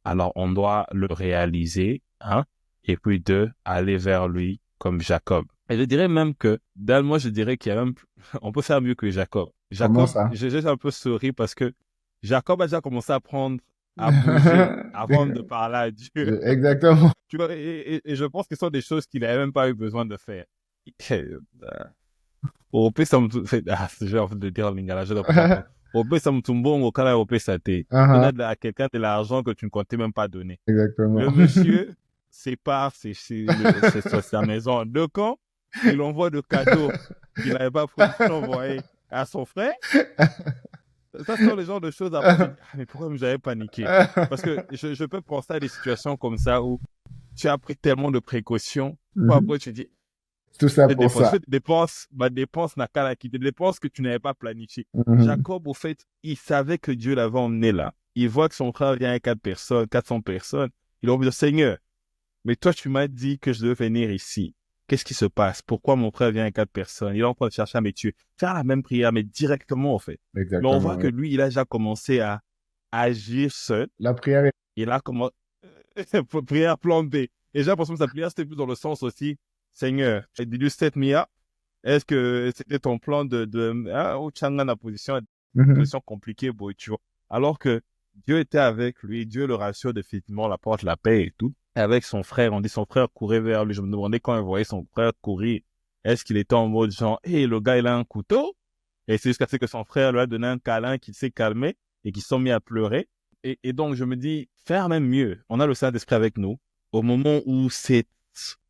Alors, on doit le réaliser, hein, et puis aller vers lui comme Jacob. Et je dirais même que, dans moi, je dirais qu'il y a même, on peut faire mieux que Jacob. Comment Jacob, ça? j'ai un peu souri parce que Jacob a déjà commencé à bouger avant de parler à Dieu. Exactement. Tu vois, et je pense que ce sont des choses qu'il n'avait même pas eu besoin de faire. Au pire, ça me fait, j'ai envie de dire en lingala, je dois pas. Au pire, ça me tombe bon, au cas au pire, ça t'est. Uh-huh. Donner à quelqu'un de l'argent que tu ne comptais même pas donner. Exactement. Le monsieur sépare sa maison en deux camps. Il envoie de cadeaux qu'il n'avait pas prévu d'envoyer à son frère. Ça, ce sont les genres de choses après, je dis, mais pourquoi j'avais paniqué? Parce que je peux penser à des situations comme ça où tu as pris tellement de précautions. Après, tu dis, Tout ça les pour ça. dépenses n'a qu'à la quitter, des dépenses que tu n'avais pas planifiées. Mhm. Jacob, au fait, il savait que Dieu l'avait emmené là. Il voit que son frère vient avec 400 personnes. Il a envie de dire, Seigneur, mais toi, tu m'as dit que je devais venir ici. Qu'est-ce qui se passe? Pourquoi mon frère vient avec 4 personnes? Il est en train de chercher à me tuer. Faire la même prière, mais directement, en fait. Mais on voit Exactement, que oui. lui, il a déjà commencé à agir seul. La prière est... Il a commencé, prière plan B. Et j'ai l'impression que sa prière, c'était plus dans le sens aussi, Seigneur, did you set me up? Est-ce que c'était ton plan ou tu as la position compliquée, boy, tu vois? Alors que Dieu était avec lui, Dieu le rassure définitivement, la porte, la paix et tout. Et avec son frère, on dit son frère courait vers lui. Je me demandais quand il voyait son frère courir, est-ce qu'il était en mode genre, hey, le gars, il a un couteau? Et c'est jusqu'à ce que son frère lui a donné un câlin, qu'il s'est calmé et qu'ils sont mis à pleurer. Et donc, je me dis, faire même mieux. On a le Saint-Esprit avec nous. Au moment où cette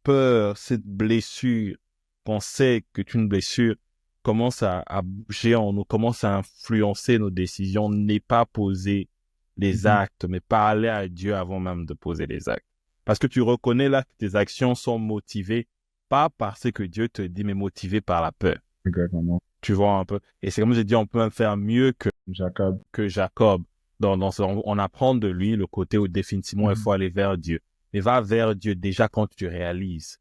peur, cette blessure, qu'on sait que une blessure commence à bouger en nous, commence à influencer nos décisions, n'est pas poser les actes, mais parler à Dieu avant même de poser les actes. Parce que tu reconnais là que tes actions sont motivées, pas parce que Dieu te dit, mais motivées par la peur. Exactement. Tu vois un peu. Et c'est comme j'ai dit, on peut même faire mieux Jacob. que Jacob. On apprend de lui le côté où définitivement il faut aller vers Dieu. Mais va vers Dieu déjà quand tu réalises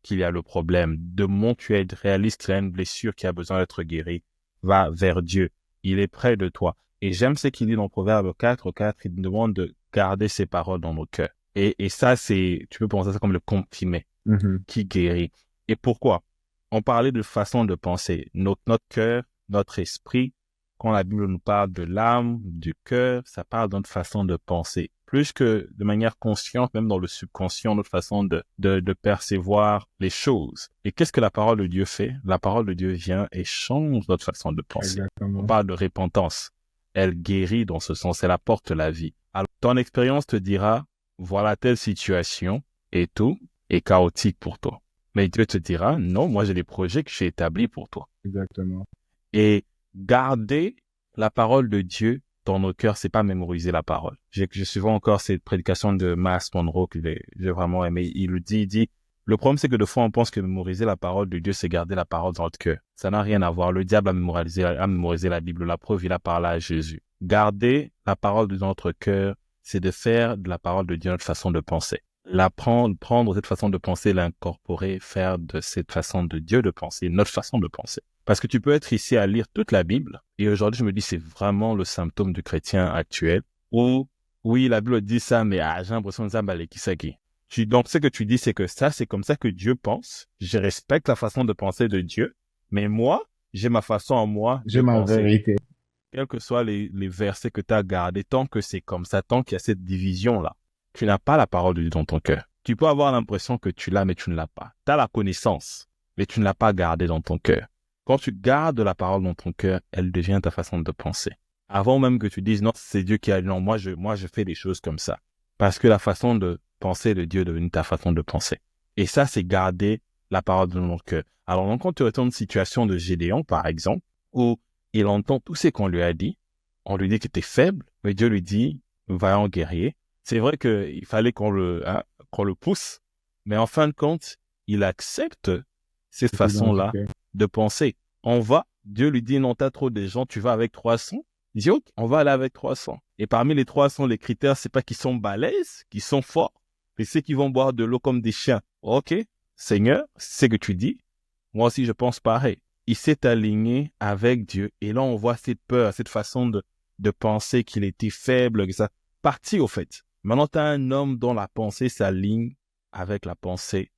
qu'il y a le problème. De moment tu es réaliste, qu'il y a une blessure qui a besoin d'être guérie, va vers Dieu. Il est près de toi. Et j'aime ce qu'il dit dans Proverbe 4:4, il demande de garder ses paroles dans nos cœurs. Et ça, tu peux penser à ça comme le comprimé qui guérit. Et pourquoi? On parlait de façon de penser. Notre cœur, notre esprit, quand la Bible nous parle de l'âme, du cœur, ça parle de notre façon de penser. Plus que de manière consciente, même dans le subconscient, notre façon de percevoir les choses. Et qu'est-ce que la parole de Dieu fait? La parole de Dieu vient et change notre façon de penser. Exactement. On parle de repentance. Elle guérit dans ce sens, elle apporte la vie. Alors, ton expérience te dira, voilà telle situation et tout est chaotique pour toi. Mais Dieu te dira, non, moi j'ai des projets que j'ai établis pour toi. Exactement. Et garder la parole de Dieu dans nos cœurs, c'est pas mémoriser la parole. Je souvent encore cette prédication de Miles Monroe que j'ai vraiment aimé. Il dit, le problème c'est que de fois on pense que mémoriser la parole de Dieu, c'est garder la parole dans notre cœur. Ça n'a rien à voir. Le diable a mémorisé la Bible. La preuve, il a parlé à Jésus. Garder la parole de notre cœur, c'est de faire de la parole de Dieu notre façon de penser. Prendre cette façon de penser, l'incorporer, faire de cette façon de Dieu de penser, notre façon de penser. Parce que tu peux être ici à lire toute la Bible, et aujourd'hui je me dis c'est vraiment le symptôme du chrétien actuel, où oui la Bible dit ça, mais j'ai l'impression de ça, donc ce que tu dis c'est que ça c'est comme ça que Dieu pense, je respecte la façon de penser de Dieu, mais moi j'ai ma façon en moi J'ai de ma penser. vérité. Quels que soient les versets que tu as gardés, tant que c'est comme ça, tant qu'il y a cette division-là, tu n'as pas la parole de Dieu dans ton cœur. Tu peux avoir l'impression que tu l'as, mais tu ne l'as pas. Tu as la connaissance, mais tu ne l'as pas gardée dans ton cœur. Quand tu gardes la parole dans ton cœur, elle devient ta façon de penser. Avant même que tu dises, non, c'est Dieu qui a dit, non, moi je fais des choses comme ça. Parce que la façon de penser de Dieu est devenue ta façon de penser. Et ça, c'est garder la parole dans notre cœur. Alors, quand tu retournes une situation de Gédéon, par exemple, où il entend tout ce qu'on lui a dit, on lui dit que tu es faible, mais Dieu lui dit, vaillant guerrier. C'est vrai qu'il fallait qu'on le pousse Mais en fin de compte, il accepte cette C'était dans du façon-là cœur. de penser. On va, Dieu lui dit, non, t'as trop de gens, tu vas avec 300. Il dit, ok, on va aller avec 300. Et parmi les 300, les critères, c'est pas qu'ils sont balèzes, qu'ils sont forts, mais c'est qu'ils vont boire de l'eau comme des chiens. Ok, Seigneur, c'est ce que tu dis. Moi aussi, je pense pareil. Il s'est aligné avec Dieu. Et là, on voit cette peur, cette façon de penser qu'il était faible, que ça partit au fait. Maintenant, tu as un homme dont la pensée s'aligne avec la pensée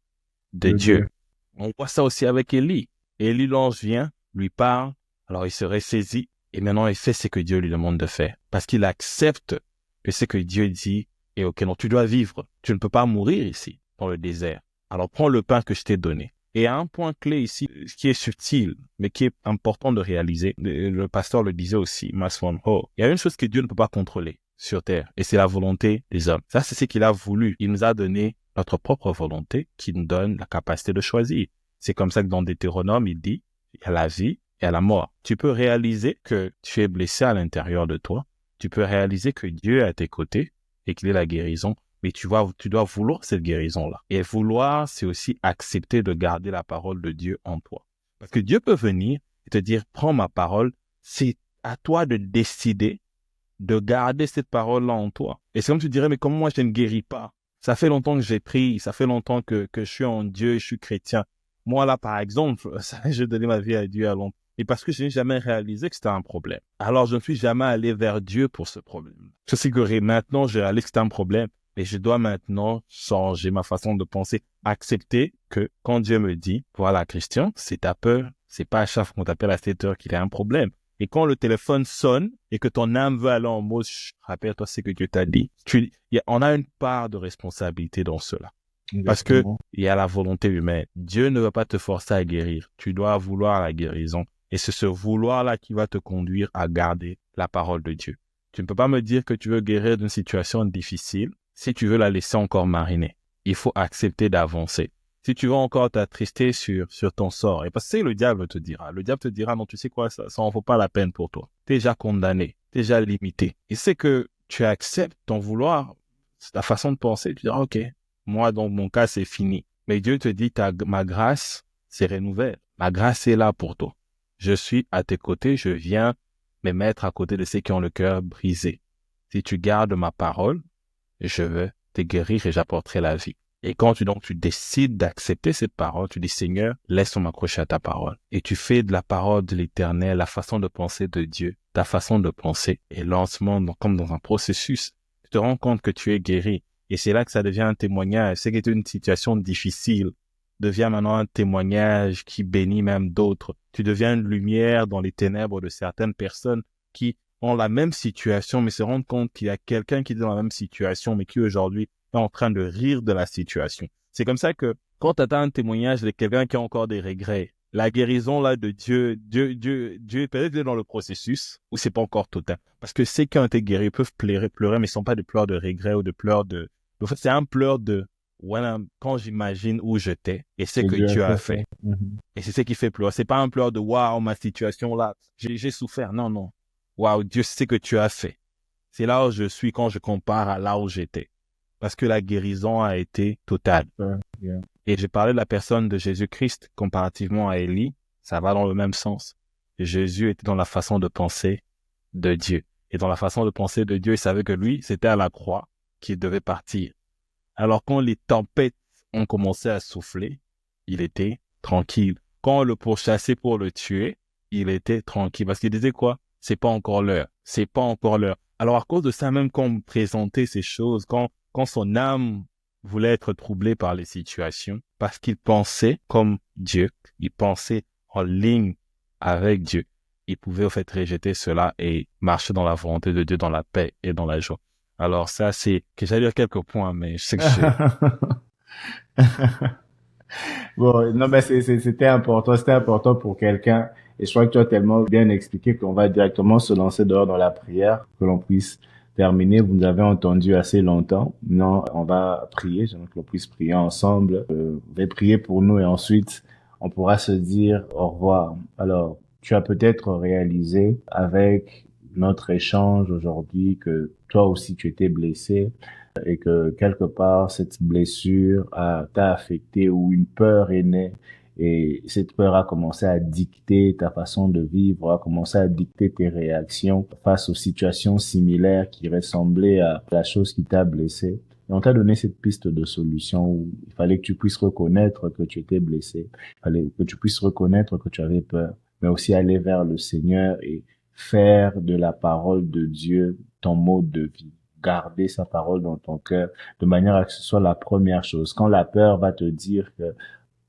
de De Dieu. Dieu. On voit ça aussi avec Élie. Élie, l'ange vient, lui parle, alors il se ressaisit et maintenant il fait ce que Dieu lui demande de faire. Parce qu'il accepte que ce que Dieu dit est ok. Non, tu dois vivre. Tu ne peux pas mourir ici, dans le désert. Alors prends le pain que je t'ai donné. Et il y a un point clé ici qui est subtil, mais qui est important de réaliser. Le pasteur le disait aussi, Maswan Ho. Il y a une chose que Dieu ne peut pas contrôler sur terre, et c'est la volonté des hommes. Ça, c'est ce qu'il a voulu. Il nous a donné notre propre volonté qui nous donne la capacité de choisir. C'est comme ça que dans Deutéronome, il dit, il y a la vie et il y a la mort. Tu peux réaliser que tu es blessé à l'intérieur de toi. Tu peux réaliser que Dieu est à tes côtés et qu'il est la guérison. Mais tu dois vouloir cette guérison-là. Et vouloir, c'est aussi accepter de garder la parole de Dieu en toi. Parce que Dieu peut venir et te dire, prends ma parole. C'est à toi de décider de garder cette parole-là en toi. Et c'est comme tu dirais, mais comment moi je ne guéris pas? Ça fait longtemps que j'ai pris, ça fait longtemps que je suis en Dieu, je suis chrétien. Moi là, par exemple, je donnais ma vie à Dieu à longtemps. Et parce que je n'ai jamais réalisé que c'était un problème. Alors, je ne suis jamais allé vers Dieu pour ce problème. Je sais que maintenant, j'ai réalisé que c'était un problème. Et je dois maintenant changer ma façon de penser, accepter que quand Dieu me dit, voilà, Christian, c'est ta peur, c'est pas à chaque fois qu'on t'appelle à cette heure qu'il y a un problème. Et quand le téléphone sonne et que ton âme veut aller en mode, rappelle-toi ce que Dieu t'a dit. On a une part de responsabilité dans cela. Parce que Exactement. il y a la volonté humaine. Dieu ne va pas te forcer à guérir. Tu dois vouloir la guérison. Et c'est ce vouloir-là qui va te conduire à garder la parole de Dieu. Tu ne peux pas me dire que tu veux guérir d'une situation difficile si tu veux la laisser encore mariner. Il faut accepter d'avancer. Si tu veux encore t'attrister sur ton sort, et parce que c'est le diable te dira. Le diable te dira, non, tu sais quoi, ça en vaut pas la peine pour toi. T'es déjà condamné, t'es déjà limité. Et c'est que tu acceptes ton vouloir, ta façon de penser, tu diras, ok, moi, dans mon cas, c'est fini. Mais Dieu te dit, ma grâce c'est renouvelle. Ma grâce est là pour toi. Je suis à tes côtés, je viens me mettre à côté de ceux qui ont le cœur brisé. Si tu gardes ma parole, je vais te guérir et j'apporterai la vie. Et quand tu décides d'accepter cette parole, tu dis, Seigneur, laisse-moi m'accrocher à ta parole. Et tu fais de la parole de l'Éternel, la façon de penser de Dieu, ta façon de penser. Et lentement, comme dans un processus, tu te rends compte que tu es guéri. Et c'est là que ça devient un témoignage. C'est que une situation difficile devient maintenant un témoignage qui bénit même d'autres. Tu deviens une lumière dans les ténèbres de certaines personnes qui ont la même situation, mais se rendent compte qu'il y a quelqu'un qui est dans la même situation, mais qui aujourd'hui est en train de rire de la situation. C'est comme ça que quand tu attends un témoignage de quelqu'un qui a encore des regrets, la guérison là de Dieu est peut-être dans le processus ou c'est pas encore total. Parce que ceux qui ont été guéris peuvent pleurer, mais ce sont pas des pleurs de regret ou de pleurs de... En fait, c'est un pleur de voilà, quand j'imagine où j'étais et ce Que que Dieu a Dieu a fait. fait. Mhm. Et c'est ce qui fait pleurer. C'est pas un pleur de waouh, ma situation là, j'ai souffert. Non, non. Waouh, Dieu sait ce que tu as fait. C'est là où je suis quand je compare à là où j'étais. Parce que la guérison a été totale. Yeah. Et j'ai parlé de la personne de Jésus-Christ comparativement à Élie. Ça va dans le même sens. Jésus était dans la façon de penser de Dieu. Et dans la façon de penser de Dieu, il savait que lui, c'était à la croix qu'il devait partir. Alors quand les tempêtes ont commencé à souffler, il était tranquille. Quand on le pourchassait pour le tuer, il était tranquille. Parce qu'il disait quoi? C'est pas encore l'heure. C'est pas encore l'heure. Alors à cause de ça, même quand on présentait ces choses, quand son âme voulait être troublée par les situations, parce qu'il pensait comme Dieu, il pensait en ligne avec Dieu, il pouvait au fait rejeter cela et marcher dans la volonté de Dieu, dans la paix et dans la joie. Alors ça, c'est que j'allais dire quelques points, mais je sais que j'ai... Bon, non, mais c'était important pour quelqu'un. Et je crois que tu as tellement bien expliqué qu'on va directement se lancer dehors dans la prière, que l'on puisse terminer. Vous nous avez entendu assez longtemps. Non, on va prier, j'aimerais que l'on puisse prier ensemble. Vous allez prier pour nous et ensuite, on pourra se dire au revoir. Alors, tu as peut-être réalisé avec notre échange aujourd'hui que toi aussi tu étais blessé et que quelque part cette blessure t'a affecté ou une peur est née et cette peur a commencé à dicter ta façon de vivre, a commencé à dicter tes réactions face aux situations similaires qui ressemblaient à la chose qui t'a blessé. Et on t'a donné cette piste de solution où il fallait que tu puisses reconnaître que tu étais blessé, il fallait que tu puisses reconnaître que tu avais peur, mais aussi aller vers le Seigneur et faire de la parole de Dieu ton mode de vie. Garder sa parole dans ton cœur de manière à que ce soit la première chose. Quand la peur va te dire que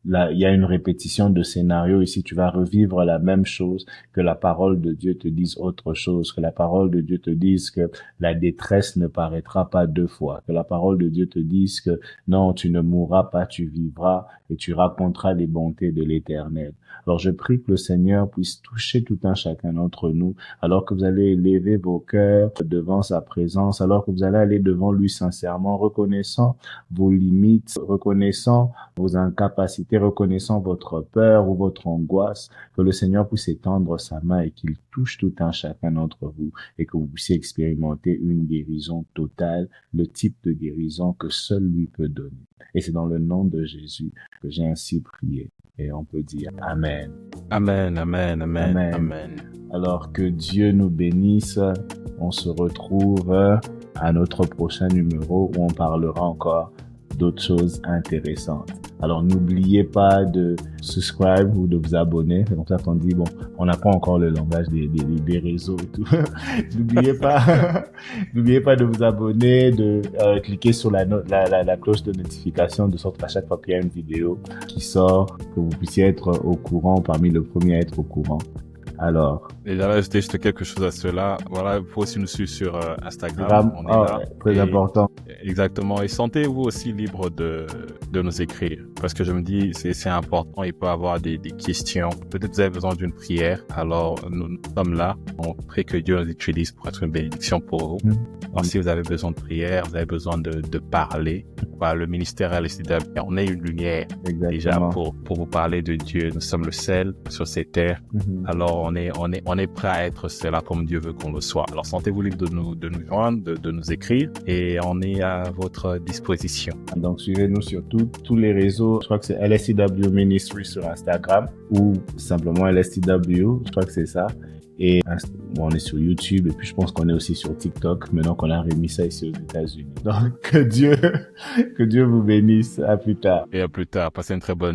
là, il y a une répétition de scénario ici, tu vas revivre la même chose, que la parole de Dieu te dise autre chose, que la parole de Dieu te dise que la détresse ne paraîtra pas deux fois, que la parole de Dieu te dise que non, tu ne mourras pas, tu vivras et tu raconteras les bontés de l'Éternel. Alors je prie que le Seigneur puisse toucher tout un chacun d'entre nous, alors que vous allez élever vos cœurs devant sa présence, alors que vous allez aller devant lui sincèrement, reconnaissant vos limites, reconnaissant vos incapacités, reconnaissant votre peur ou votre angoisse, que le Seigneur puisse étendre sa main et qu'il touche tout un chacun d'entre vous et que vous puissiez expérimenter une guérison totale, le type de guérison que seul lui peut donner. Et c'est dans le nom de Jésus que j'ai ainsi prié. Et on peut dire Amen. Amen, amen, amen, Amen. amen. Alors que Dieu nous bénisse. On se retrouve à notre prochain numéro où on parlera encore d'autres choses intéressantes. Alors n'oubliez pas de subscribe ou de vous abonner. C'est comme ça qu'on dit, bon, on n'a pas encore le langage des réseaux et tout. N'oubliez pas, n'oubliez pas de vous abonner, de cliquer sur la cloche de notification de sorte qu'à chaque fois qu'il y a une vidéo qui sort, que vous puissiez être au courant, parmi le premier à être au courant. Alors. Et j'allais ajouter juste quelque chose à cela. Voilà, vous pouvez aussi nous suivre sur Instagram. On est là. Très important. Exactement. Et sentez-vous aussi libre de nous écrire. Parce que je me dis, c'est important. Il peut y avoir des questions. Peut-être vous avez besoin d'une prière. Alors, nous sommes là. On prie que Dieu nous utilise pour être une bénédiction pour vous. Alors, si vous avez besoin de prière, vous avez besoin de parler. Voilà, le ministère LSTW, on est une lumière. Exactement. Déjà pour vous parler de Dieu. Nous sommes le sel sur ces terres. Alors, on est prêt à être cela comme Dieu veut qu'on le soit. Alors, sentez-vous libre de nous joindre, de nous écrire et on est à votre disposition. Donc, suivez-nous sur tous les réseaux. Je crois que c'est LSTW Ministry sur Instagram ou simplement LSTW. Je crois que c'est ça. Et bon, on est sur YouTube et puis je pense qu'on est aussi sur TikTok maintenant qu'on a remis ça ici aux États-Unis. Donc, que Dieu vous bénisse. À plus tard. Et à plus tard. Passez une très bonne